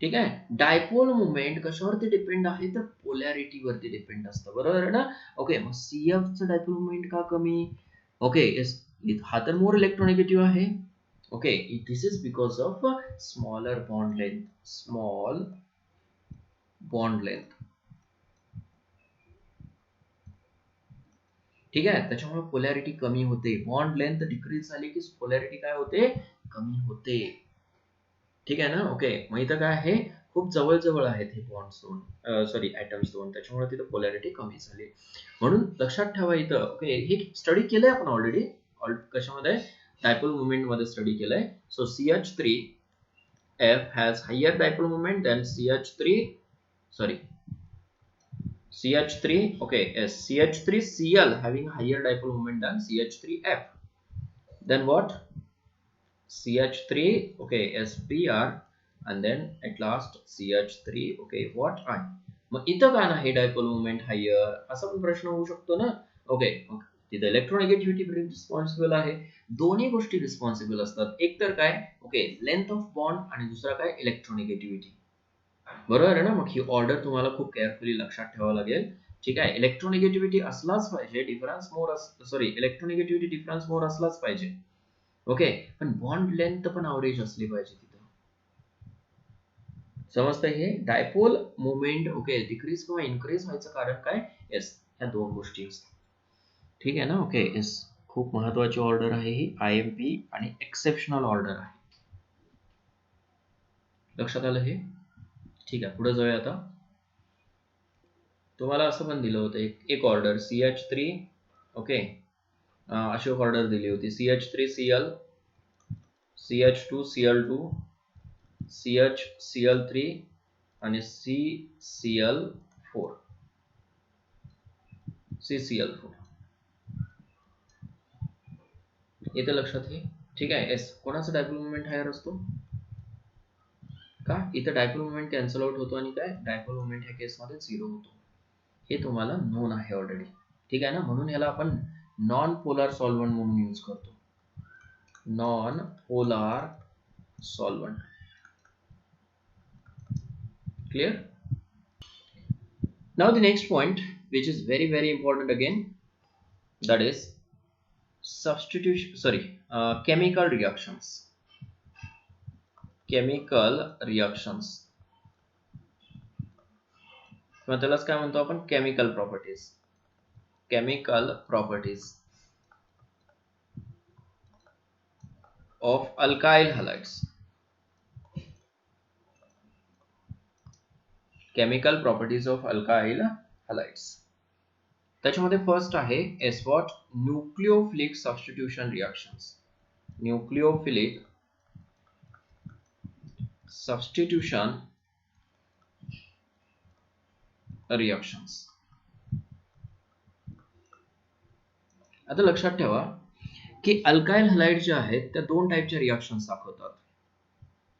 ठीक आहे. डायपोल मोमेंट कशावरती डिपेंड आहे? तर पोलॅरिटी वरती डिपेंड असतं, बरोबर ना? ओके, मग CF चं डायपोल मोमेंट का कमी? ओके, हा तर मोर इलेक्ट्रोनेगेटिव्ह आहे. Okay, this is because of smaller bond length. Small bond length. ठीक आहे, त्याच्यामुळे पोलॅरिटी कमी होते. बॉन्ड लेंथ डिक्रीज झाली की पोलॅरिटी काय होते? कमी होते. ठीक आहे ना? ओके, मग इथं काय आहे? खूप जवळ जवळ आहेत हे बॉन्ड्स दोन, सॉरी ॲटम्स दोन, त्याच्यामुळे तिथं पोलॅरिटी कमी झाली. म्हणून लक्षात ठेवा इथं. ओके, हे स्टडी केलंय आपण ऑलरेडी. कशामध्ये? डायपोल मोमेंट मध्ये स्टडी केलंय. So CH3F has higher dipole moment than CH3 okay yes CH3Cl having higher dipole moment than CH3F. Then what? CH3 okay SBr and then at last CH3 okay what I. मग इथं का नाही dipole moment higher? असा पण प्रश्न होऊ शकतो ना. ओके, तिथे इलेक्ट्रोनेगेटिव्हिटी रिस्पॉन्सिबल आहे. दोन्ही गोष्टी रिस्पॉन्सिबल असतात. एक तर काय? ओके, लेंथ ऑफ बॉन्ड आणि दुसरा काय? इलेक्ट्रोनेगेटिव्हिटी. बरोबर आहे ना? मग ही ऑर्डर तुम्हाला खूप केअरफुली लक्षात ठेवावं लागेल. ठीक आहे, इलेक्ट्रोनेगेटिव्हिटी असलाच पाहिजे, डिफरन्स मोर इलेक्ट्रोनेगेटिव्हिटी डिफरन्स मोर असलाच पाहिजे. ओके, पण बॉन्ड लेंथ पण अवरेज असली पाहिजे तिथं. समजतंय हे? डायपोल मोमेंट ओके डिक्रीज किंवा इन्क्रीज व्हायचं कारण काय? येस, ह्या दोन गोष्टी असतात. ठीक आहे ना? ओके, येस, खूप महत्वाची ऑर्डर आहे ही. IMP आणि एक्सेप्शनल ऑर्डर आहे. लक्षात आलं हे? ठीक आहे, पुढे जाऊया आता. तुम्हाला असं पण दिलं होतं एक ऑर्डर CH3 ओके, अशी ऑर्डर दिली होती. CH3Cl, CH2Cl2, CHCl3 आणि CCl4. इथे लक्षात घे. ठीक आहे. एस कोणाचा डायपोल मोमेंट हायर असतो का? इथं डायपोल मोमेंट कॅन्सल आउट होतो आणि काय डायपोल मोमेंट ह्या केसमध्ये 0 होतो. हे तुम्हाला नोन आहे ऑलरेडी. ठीक आहे ना? म्हणून ह्याला आपण नॉन पोलार सॉल्व्हंट म्हणून यूज करतो. Non polar solvent. Clear? Now the next point, which is very very important again, that is chemical reactions. Chemical reactions. किंवा त्यालाच काय म्हणतो आपण? Chemical properties. Chemical properties of alkyl halides. Chemical properties of alkyl halides. त्याच्यामध्ये first आहे what? Nucleophilic substitution reactions. Nucleophilic substitution reactions. आता लक्षात ठेवा की अल्काइल हलाइड जे आहेत त्या दोन टाइपच्या रिएक्शन्स दाखवतात.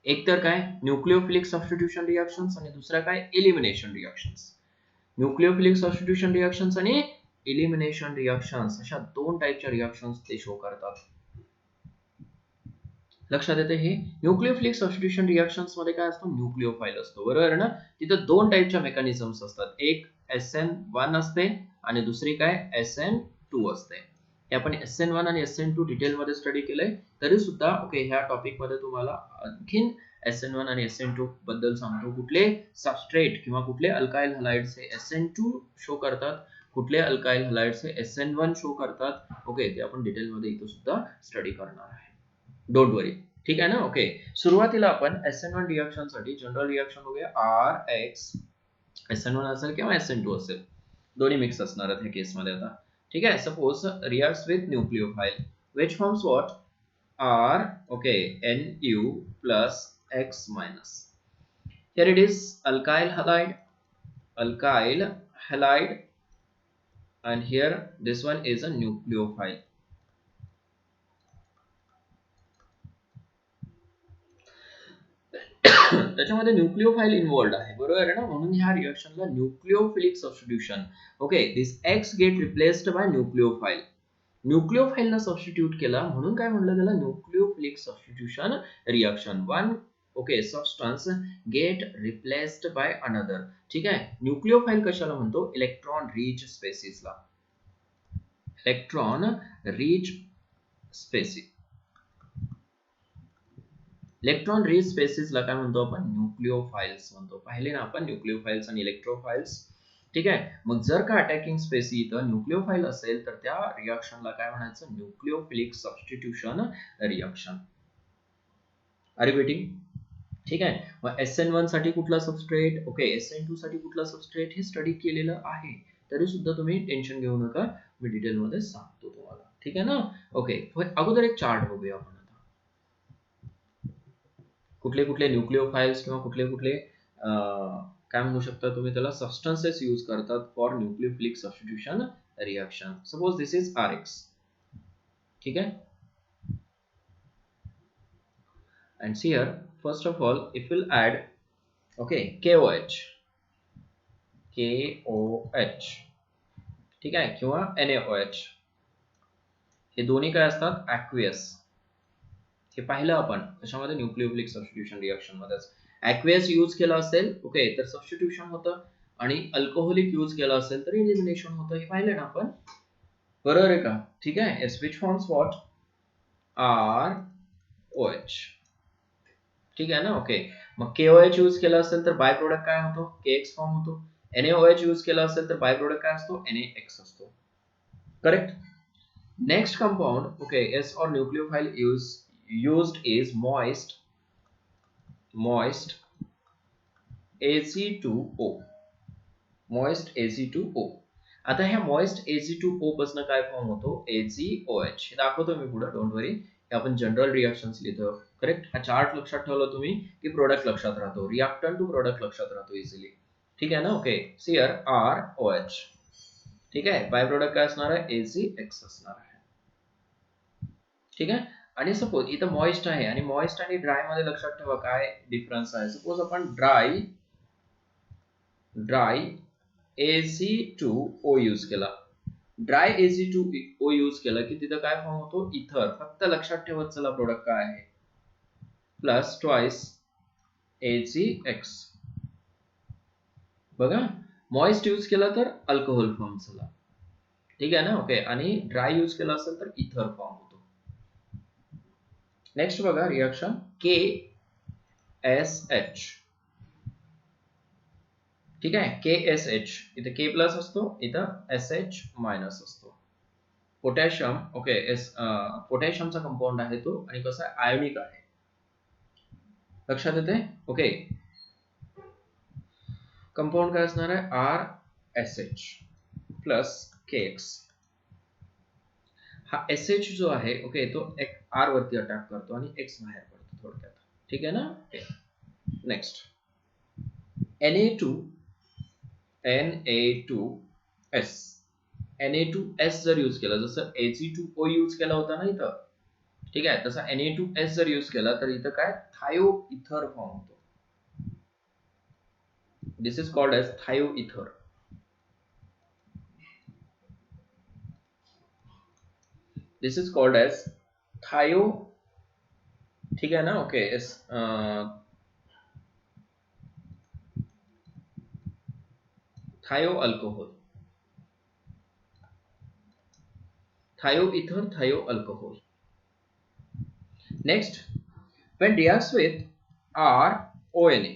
एक तर काय न्यूक्लिओफिलिक सबस्टिट्यूशन रिएक्शन्स आणि दुसरा काय elimination reactions. Nucleophilic substitution reactions आणि एलिमिनेशन रिएक्शन्स अशा दोन टाइपच्या रिएक्शन्स ते शो करतात. लक्षात येते हे? न्यूक्लिओफिलिक सबस्टिट्यूशन रिएक्शन्स मध्ये काय असतो? न्यूक्लिओफाइल असतो, बरोबर आहे ना? तिथे दोन टाइपच्या मेकॅनिझम्स असतात. एक SN1 असते आणि दुसरी काय SN2 असते. हे आपण SN1 आणि SN2 डिटेल मध्ये स्टडी केलंय. तरी सुद्धा ओके ह्या टॉपिक मध्ये तुम्हाला आणखीन SN1 आणि SN2 बद्दल सांगतो. कुठले सबस्ट्रेट किंवा कुठले अल्काइल हलाइड्स हे SN2 शो करतात, कुठले अल्काइल हलाइड्स हे SN1 शो करतात. ओके, ते आपण डिटेल मध्ये इथं सुद्धा स्टडी करणार आहे. डोंट वरी. ठीक आहे ना? ओके, सुरुवातीला आपण SN1 रिएक्शन साठी जनरल रिएक्शन बघूया. RX SN1 असेल किंवा SN2 असेल, दोन्ही मिक्स असणार आहेत ह्या केसमध्ये आता. ठीक आहे. Suppose reacts with nucleophile which forms what? R, okay, Nu plus X minus. Here it is alkyl halide, and here this one is a nucleophile. त्याच्यामध्ये न्यूक्लिओफाइल इन्व्हॉल्ड आहे, बरोबर आहे ना, म्हणून ह्या रिएक्शनला nucleophilic substitution. Okay, this X get replaced by nucleophile. न्यूक्लिओफाइलला substitute केला म्हणून काय म्हणलं त्याला, nucleophilic substitution reaction. One okay substance get replaced by another. ठीक आहे. न्यूक्लिओफाइल कशाला म्हणतो, इलेक्ट्रॉन रिच स्पेसिसला. Electron rich species, electron rich स्पेसिसला काय म्हणतो आपण, न्यूक्लिओफाइल्स म्हणतो. पाहिले ना आपण न्यूक्लिओफाइल्स आणि इलेक्ट्रोफाइल्स. ठीक आहे. मग जर का अटॅकिंग स्पेसी इथं न्यूक्लिओफाइल असेल तर त्या रिएक्शनला काय म्हणायचं, nucleophilic substitution reaction. Are you getting? ठीक आहे. मग SN1 साठी कुठला सबस्ट्रेट, ओके SN2 साठी कुठला सबस्ट्रेट, हे स्टडी केलेलं आहे, तरी सुद्धा तुम्ही टेन्शन घेऊ नका, मी डिटेल मध्ये सांगतो तुम्हाला. ठीक आहे ना. ओके, अगोदर एक चार्ट बघूया आपण आता. कुठले कुठले न्यूक्लिओफाइल्स किंवा कुठले कुठले काय म्हणू शकता तुम्ही त्याला, सबस्टन्सेस यूज करतात for nucleophilic substitution reaction. Suppose this is RX. ठीक आहे. and see here, first of all if we'll add okay KOH, ठीक आहे, किंवा NaOH, हे दोन्ही काय असतात, ॲक्वियस. हे पाहिलं आपण कशामध्ये, न्यूक्लिओफिलिक सबस्टिट्यूशन रिएक्शन मध्येच. ॲक्वियस यूज केला असेल ओके तर सबस्टिट्यूशन होतं, आणि अल्कोहोलिक यूज केला असेल तर एलिमिनेशन होतं. हे पाहिलं ना आपण, बरोबर आहे का. ठीक आहे. which forms what, ROH. ठीक आहे ना. ओके, मग KOH यूज केला असेल तर बाय प्रोडक्ट काय होतो, KX फॉर्म होतो. NaOH यूज केला असेल तर बाय प्रोडक्ट काय असतो, NaX असतो. Correct. Next compound okay S or nucleophile used is moist Ag2O. moist Ag2O. आता ह्या moist Ag2O पासून काय फॉर्म होतो, AgOH. हे दाखवतो मी पुढे, डोंट वरी. हे आपण जनरल रिएक्शन्स लिहितो. करेक्ट. हा चार्ट लक्षात ठेवला तुम्ही की प्रोडक्ट लक्षात राहतो, रिएक्टंट टू प्रोडक्ट लक्षात राहतो इझिली. ठीक आहे ना. Okay, see here ROH. ठीक आहे. बाय प्रोडक्ट काय असणार आहे, AgX असणार आहे. ठीक आहे. आणि सपोज इथं मॉइस्ट आहे, आणि मॉइस्ट आणि ड्राय मध्ये लक्षात ठेवा काय डिफरन्स आहे. सपोज आपण ड्राय Ag2O यूज केला, ड्राय Ag2O यूज केला की तिथं काय फॉर्म होतो, इथर. फक्त लक्षात ठेवत चला प्रोडक्ट काय आहे, प्लस ट्वाइस AgX. बघा, मॉइस्ट यूज केला तर अल्कोहोल फॉर्म झाला. ठीक आहे ना. ओके, आणि ड्राय यूज केला असेल तर इथर फॉर्म होतो. नेक्स्ट बघा रिएक्शन KSH. ठीक आहे. KSH, इथे K प्लस असतो, इथं SH मायनस असतो. पोटॅशियम ओके पोटॅशियमचा कंपाऊंड आहे तो, आणि कसा आहे, आयोनिक आहे. लक्षात येते. ओके, कंपाऊंड काय असणार आहे, RSH प्लस KX. हा SH जो आहे ओके तो R वरती अटॅक करतो आणि X बाहेर पडतो थोडक्यात. ठीक आहे ना. नेक्स्ट Na2S जर यूज केला, जसं Ag2O यूज केला होता ना इथं, ठीक आहे, तसा Na2S जर यूज केला तर इथं काय, थायो इथर फॉर्म होतो. दिस इज कॉल्ड एज थायो इथर. दिस इज कॉल्ड एज थायो. ठीक है ना. ओके, थायो अल्कोहोल, थायो इथर, थायो alcohol. Next, when reacts with RONA.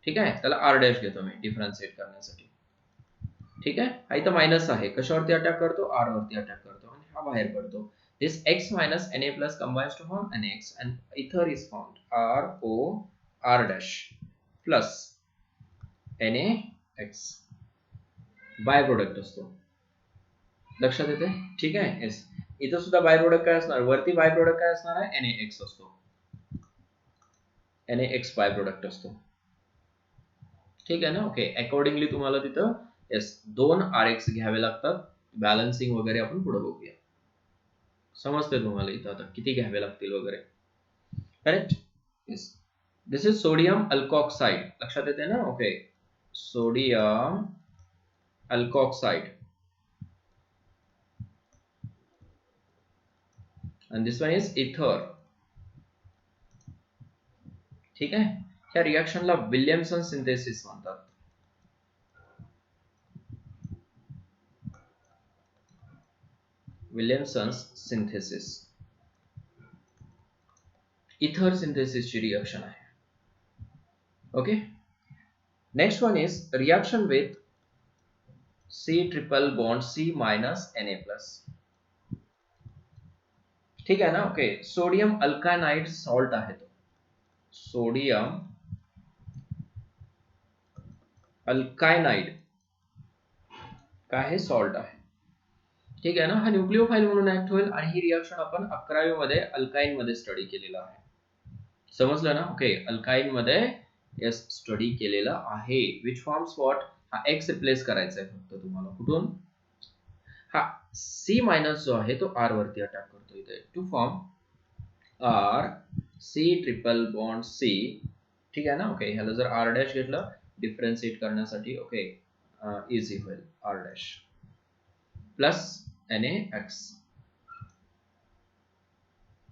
ठीक आहे, त्याला R डॅश घेतो मी डिफरन्शिएट करण्यासाठी. ठीक आहे. हा इथं मायनस आहे, कशावरती अटॅक करतो, R वरती अटॅक करतो, आणि हा बाहेर पडतो. This X minus Na plus combines to form NaX, and ether is formed RO R dash plus NaX by product असतो. लक्षात येते? ठीक आहे. येस, इथं सुद्धा बाय प्रोडक्ट काय असणार, वरती बाय प्रोडक्ट काय असणार आहे, NaX असतो. NaX बाय प्रोडक्ट असतो. ठीक आहे ना. ओके, अकॉर्डिंगली तुम्हाला तिथं येस 2 RX घ्यावे लागतात. बॅलन्सिंग वगैरे आपण पुढे बघूया. समजते तुम्हाला इथं आता किती घ्यावे लागतील वगैरे. Correct. Yes, this is sodium alkoxide. लक्षात येते ना. Okay, sodium alkoxide and this one is ether. ठीक आहे. ह्या रिएक्शनला विल्यमसन सिंथेसिस म्हणतात. विल्यमसन सिंथेसिस इथर सिंथेसिसची रिएक्शन आहे. Okay, next one is reaction with C triple bond C minus Na plus. ठीक आहे ना. ओके, सोडियम अल्कानाइड सॉल्ट आहे तो. सोडियम अल्कानाइड काय आहे, सॉल्ट आहे. ठीक आहे ना. हा न्यूक्लिओफाइल म्हणून ऍक्ट होईल आणि ही रिएक्शन आपण 11वी मध्ये अल्काइन मध्ये स्टडी केलेला आहे. समजलं ना. ओके, अल्काइन मध्ये यस स्टडी केलेला आहे. विच फॉर्म्स व्हॉट, हा X रिप्लेस करायचा आहे फक्त तुम्हाला. कुठून, हा C मायनस जो आहे तो R वरती अटॅक करतो इथे to form R C triple bond C. ठीक आहे ना. ओके, ह्याला जर R डॅश घेतलं डिफरन्शिएट करण्यासाठी, ओके इझी होईल. R dash plus NaX.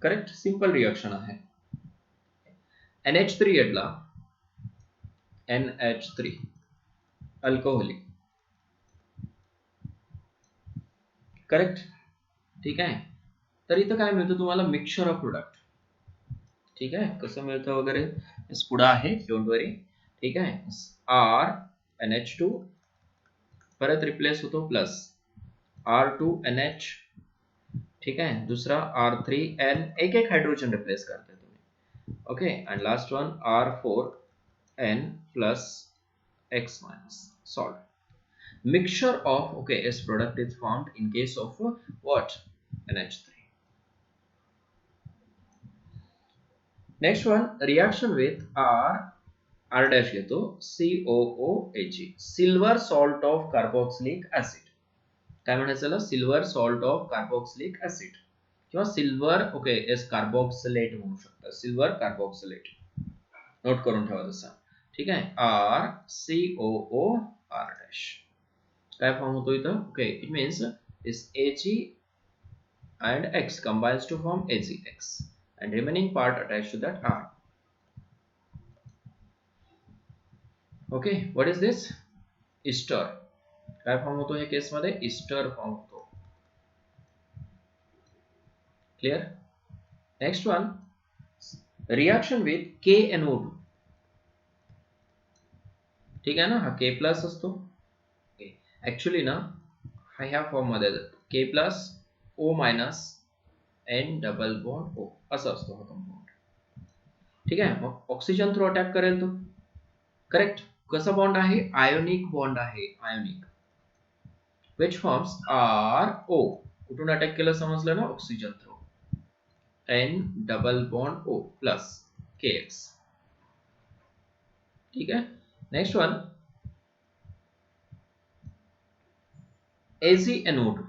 Correct, simple reaction आहे. NH3 घेतला, NH3 अल्कोहोलिक. करेक्ट. ठीक आहे. तर इथं काय मिळतं तुम्हाला, मिक्सचर ऑफ प्रोडक्ट. ठीक आहे, कसं मिळतं वगैरे पुढे आहे, डोंट वरी. ठीक आहे. R NH2 परत रिप्लेस होतो प्लस R2NH. ठीक आहे, दुसरा R3N, एक एक हायड्रोजन रिप्लेस करते तुम्ही. Okay, and last one R4N plus X minus salt. Mixture of, okay, S product is formed in case of what, NH3. Next one, reaction with R dash घेतो COOH, silver salt of carboxylic acid. काय म्हणायचं, silver salt of carboxylic acid किंवा silver, okay S carboxylate म्हणू शकता. Silver carboxylate note करून ठेवा तसा. ठीक आहे. RCOOR डॅश काय फॉर्म होतो इथं. Okay, it means is Ag and X combines to form AgX and remaining part attached to that R. Okay, what is this, ester. काय फॉर्म होतो या केस मध्ये, ईस्टर फॉर्म होतो. Clear. Next one, reaction with KNO2. ठीक आहे ना. हा K plus असतो. ऍक्च्युली ना हा ह्या फॉर्म मध्ये K plus O minus N double bond O असा असतो हा कंपाऊंड. ठीक आहे. मग ऑक्सिजन थ्रू अटॅक करेल तो. करेक्ट. कसा बॉन्ड आहे, आयोनिक बॉन्ड आहे, आयोनिक. which forms RO. कुठून अटॅक केलं समजलं ना, oxygen through. N double bond O plus KX. ठीक आहे. Next one, AgNO2.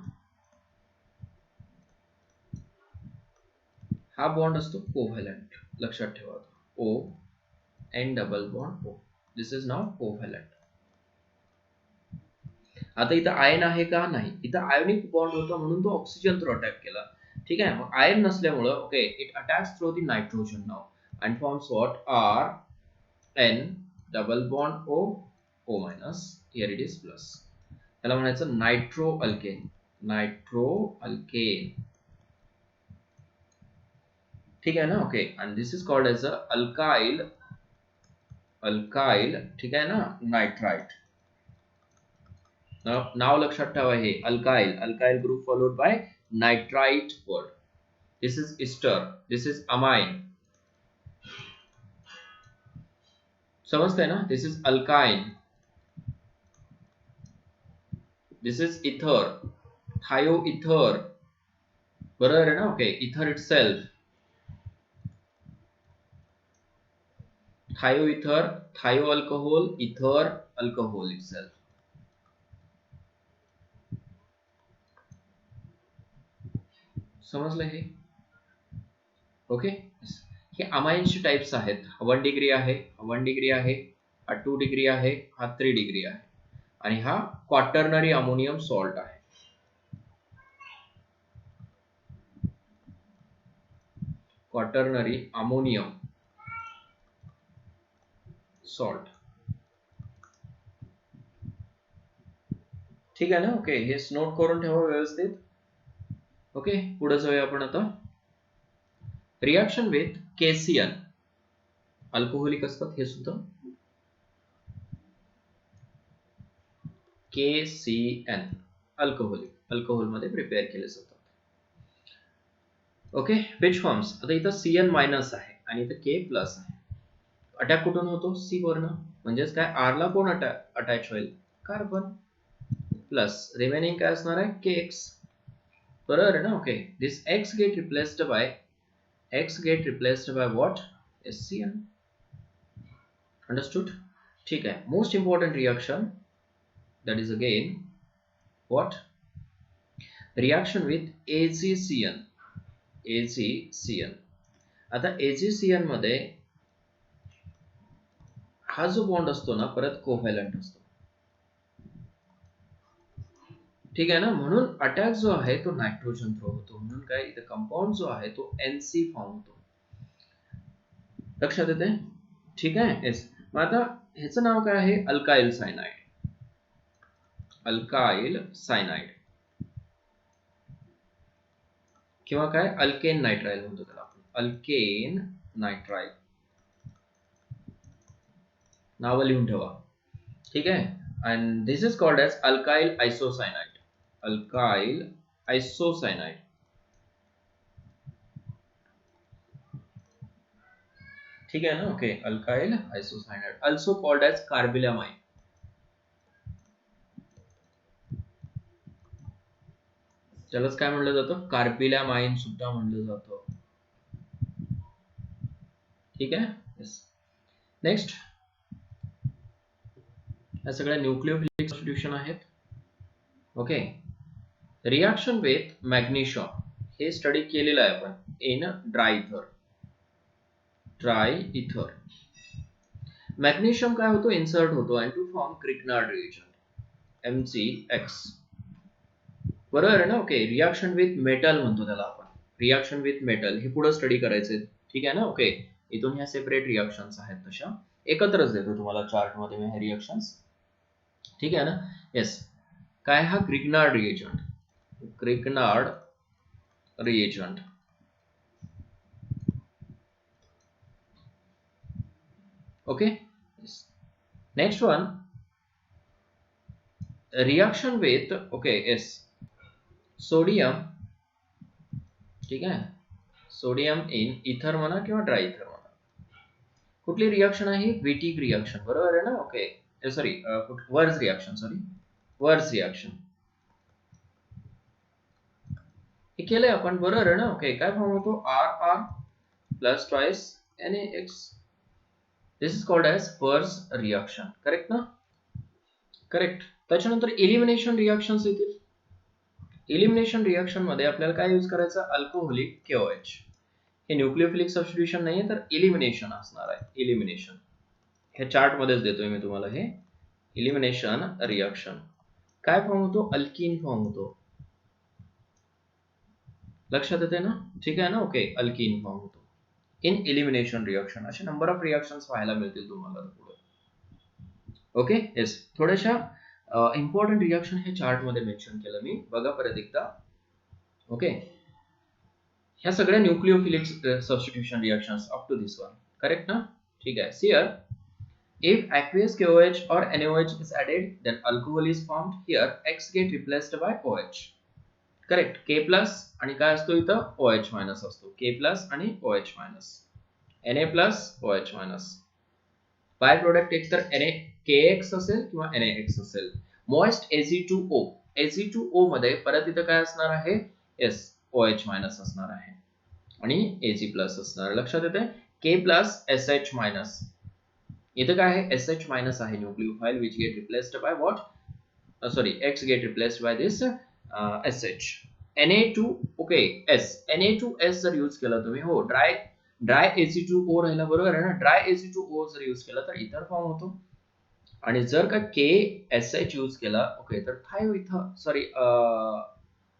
हा बॉन्ड असतो कोव्हॅलंट. लक्षात ठेवा, O N double bond O. This is now covalent. आता इथं आयन आहे का, नाही. इथं आयोनिक बॉन्ड होता म्हणून तो ऑक्सिजन थ्रू अटॅक केला. ठीक आहे. मग आयन नसल्यामुळं, okay, it attacks through the nitrogen now and forms what, R N double bond O O minus, here it is plus. त्याला म्हणायचं नायट्रो अल्केन. Nitro alkane. ठीक आहे ना. Okay, and this is called as a alkyl. Alkyl, ठीक आहे ना, nitrite. नाव लक्षात ठेवा, हे alkyl. Alkyl group followed by nitrite word. This is Easter, this is amine. समजतंय ना. दिस इज अल्काइन, दिस इज इथर, थायो इथर, बरोबर आहे ना? ओके, इथर इट सेल्फ, थायो इथर, थायो अल्कोहोल, इथर अल्कोहोल इट सेल्फ. समजलं हे? ओके, हे अमाइन्सचे टाइप्स आहेत. 1 डिग्री आहे, 1 डिग्री आहे, हा 2 डिग्री आहे, हा 3 डिग्री आहे, आणि हा क्वाटर्नरी अमोनियम सॉल्ट आहे. Quaternary ammonium salt. ठीक आहे ना? ओके, हे नोट करून ठेवा व्यवस्थित. ओके, पुढे जाऊया आपण आता. रिएक्शन विथ केसीएन, अल्कोहोलिक असतात हे सुद्धा. KCN अल्कोहोलिक, अल्कोहोल मध्ये प्रिपेअर केले जातात. ओके, विच फॉर्म्स, आता इथं CN मायनस आहे आणि इथं K प्लस आहे. अटॅक कुठून होतो? C वरन, म्हणजेच काय, R ला कोण अटॅच होईल? कार्बन. प्लस रिमेनिंग काय असणार आहे? KX, बरोबर आहे ना? Okay, this X get replaced by what? SCN. Understood? ठीक आहे. Most important reaction, that is again what? Reaction with AgCN. आता AgCN मध्ये हा जो बॉन्ड असतो ना, परत कोव्हॅलंट असतो. ठीक आहे ना? म्हणून अटॅक जो आहे तो नायट्रोजन थ्रो होतो. म्हणून काय, इथे कंपाऊंड जो आहे तो NC फॉर्म होतो. लक्षात येते? ठीक आहे. येस. मग आता ह्याचं नाव काय आहे? Alkyl cyanide. अल्काइल सायनाइड किंवा काय, अल्केन नायट्राइल म्हणतो त्याला आपण. अल्केन नायट्राइल नाव लिहून ठेवा. ठीक आहे. And this is called as alkyl isocyanide. Alkyl isocyanide. ठीक आहे ना? Okay, alkyl isocyanide, also called as carbylamine. त्यालाच काय म्हणलं जातं? कार्बिलामाइन सुद्धा म्हणलं जातं. ठीक आहे. येस. नेक्स्ट, या सगळ्या न्यूक्लियोफिलिक सबस्टिट्यूशन आहेत. ओके, रिएक्शन विथ मॅग्नेशियम, हे स्टडी केलेलं आहे आपण इन ड्राय इथर. मॅग्नेशियम काय होतो? इन्सर्ट होतो आणि टू फॉर्म क्रिग्नार्ड रिएजंट, MgX, बरोबर आहे ना? ओके, रिएक्शन विथ मेटल म्हणतो त्याला आपण. रिएक्शन विथ मेटल हे पुढे स्टडी करायचे. ठीक आहे ना? ओके, इथून ह्या सेपरेट रिएक्शन्स आहेत, तशा एकत्रच देतो तुम्हाला चार्ट मध्ये मी हे रिएक्शन्स. ठीक आहे ना? येस. काय, हा Grignard reagent. Okay, next one, reaction with, okay, yes, sodium. ठीक आहे, सोडियम इन इथर म्हणा किंवा ड्राय इथर म्हणा. कुठली रिएक्शन आहे? विटिक रिएक्शन, बरोबर आहे ना? ओके, सॉरी, वर्ज रिएक्शन हे केलंय आपण, बरोबर आहे ना? ओके, काय फॉर्म होतो? RR plus twice NaX. This is called as Wurtz reaction. Correct ना? करेक्ट. त्याच्यानंतर एलिमिनेशन रिएक्शन्स येतील. एलिमिनेशन रिएक्शन मध्ये आपल्याला काय यूज करायचं? Alcoholic KOH. हे न्यूक्लियोफिलिक सबस्टिट्यूशन नाहीये, तर एलिमिनेशन असणार आहे. एलिमिनेशन हे चार्ट मध्येच देतोय मी तुम्हाला. हे एलिमिनेशन रिएक्शन काय फॉर्म होतो? अल्कीन फॉर्म होतो. लक्षात येते ना? ठीक आहे ना? ओके, अल्कीन फॉर्म होतो इन एलिमिनेशन रिएक्शन. असे नंबर ऑफ रिएक्शन्स पाहायला मिळतील तुम्हाला पुढे. Okay, yes. थोड्याशा इम्पॉर्टंट रिएक्शन हे चार्ट मध्ये मेन्शन केलं मी, बघा परत एकदा. ओके, ह्या सगळ्या nucleophilic substitution reactions up to this one. Correct ना? ठीक आहे. See here, if aqueous KOH or NaOH is added, then alcohol is formed. Here X get replaced by OH. Correct. K plus आणि काय असतो इथं? OH minus असतो. K plus आणि OH minus, Na plus OH minus. By product एकतर KX असेल किंवा NaX असेल. मोइस्ट Ag2O, Ag2O मध्ये परत इथं काय असणार आहे, येस OH मायनस असणार आहे आणि Ag प्लस असणार. लक्षात येते, K प्लस SH मायनस. इथं काय आहे, SH मायनस आहे nucleophile which get replaced by what, sorry, X get replaced by this SH. Na2 okay S, Na2S जर यूज केला तुम्ही, हो ड्राय Ag2O राहिला, बरोबर आहे ना. ड्राय Ag2O जर यूज केला तर इथर फॉर्म होतो आणि जर का KSH यूज केला ओके तर थायो इथं सॉरी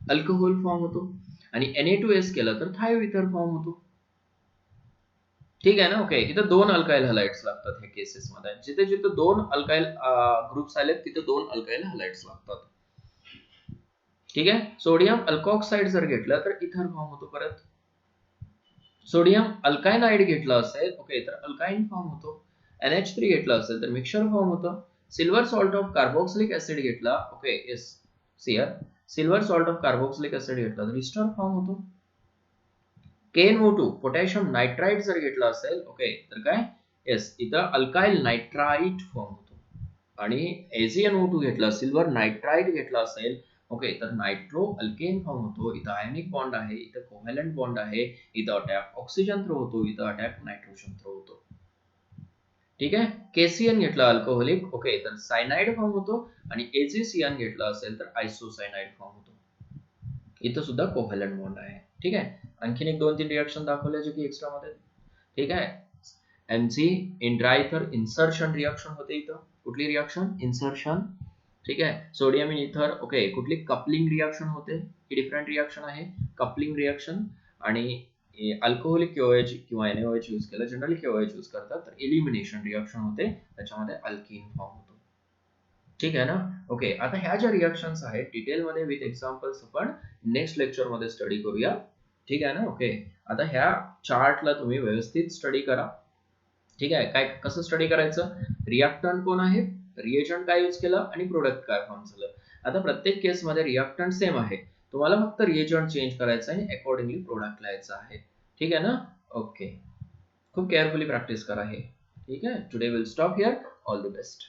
अल्कोहोल फॉर्म होतो आणि Na2S केला तर थायो इथर फॉर्म होतो. ठीक आहे ना. ओके, इथं दोन अल्काइल हलाइड्स लागतात ह्या केसेस मध्ये. जिथे जिथे दोन अल्काइल ग्रुप्स आले तिथे दोन अल्काइल हलाइड्स लागतात. ठीक आहे. सोडियम अल्कॉक्साइड जर घेतलं तर इथर फॉर्म होतो परत. सोडियम अल्काइनाइड घेतला असेल ओके तर अल्काइन फॉर्म होतो. NH3 घेतला असेल तर मिक्सचर फॉर्म होतं. Silver salt of carboxylic acid घेतला ओके येस सियर silver salt of carboxylic acid घेतला तर इस्टर फॉर्म होतो. KNO2 पोटॅशियम नायट्राइड जर घेतला असेल ओके तर काय, येस इथं अल्काइल नायट्राइट फॉर्म होतो आणि AgNO2 घेतला, सिल्वर नायट्राइड घेतला असेल ओके तर नायट्रो अल्केन फॉर्म होतो. इथं आयोनिक बॉन्ड आहे, इथं कोव्हॅलंट बॉन्ड आहे, इथं अटॅक ऑक्सिजन थ्रो होतो, इथं अटॅक नायट्रोजन थ्रो होतो. ठीक आहे. KCN घेतला अल्कोहोलिक ओके तर सायनाइड फॉर्म होतो आणि AgCN घेतला असेल तर आयसोसायनाइड फॉर्म होतो. इथं सुद्धा कोव्हॅलंट बॉन्ड आहे. ठीक आहे. आणखीन एक 2-3 रिएक्शन दाखवले जे की एक्स्ट्रा मध्ये. ठीक आहे. MC इन ड्राय इथर इन्सर्शन रिएक्शन होते इथं. कुठली रिएक्शन, इन्सर्शन. ठीक आहे. सोडियम इन इथर ओके कुठली कपलिंग रिएक्शन होते, ही डिफरंट रिएक्शन आहे कपलिंग रिएक्शन. आणि अल्कोहोलिक KOH किंवा NaOH यूज केलं, जनरली KOH यूज करतात तर एलिमिनेशन रिएक्शन होते, त्याच्यामध्ये अल्कीन फॉर्म होतो. ठीक आहे ना. ओके, आता ह्या ज्या रिएक्शन्स आहेत डिटेल मध्ये विथ एक्झाम्पल्स आपण नेक्स्ट लेक्चर मध्ये स्टडी करूया. ठीक आहे ना. ओके, आता ह्या चार्टला तुम्ही व्यवस्थित स्टडी करा. ठीक आहे. काय कसं स्टडी करायचं, रिएक्टंट कोण आहे, रिएजंट काय यूज केलं आणि प्रोडक्ट काय फॉर्म झालं. आता प्रत्येक केस मध्ये रिएक्टंट सेम आहे, तुम्हाला फक्त रिएजंट चेंज करायचं आणि अकॉर्डिंगली प्रोडक्ट लिहायचं आहे. ठीक आहे ना. ओके, खूप केअरफुली प्रॅक्टिस करा हे. ठीक आहे. Today will stop here. All the best.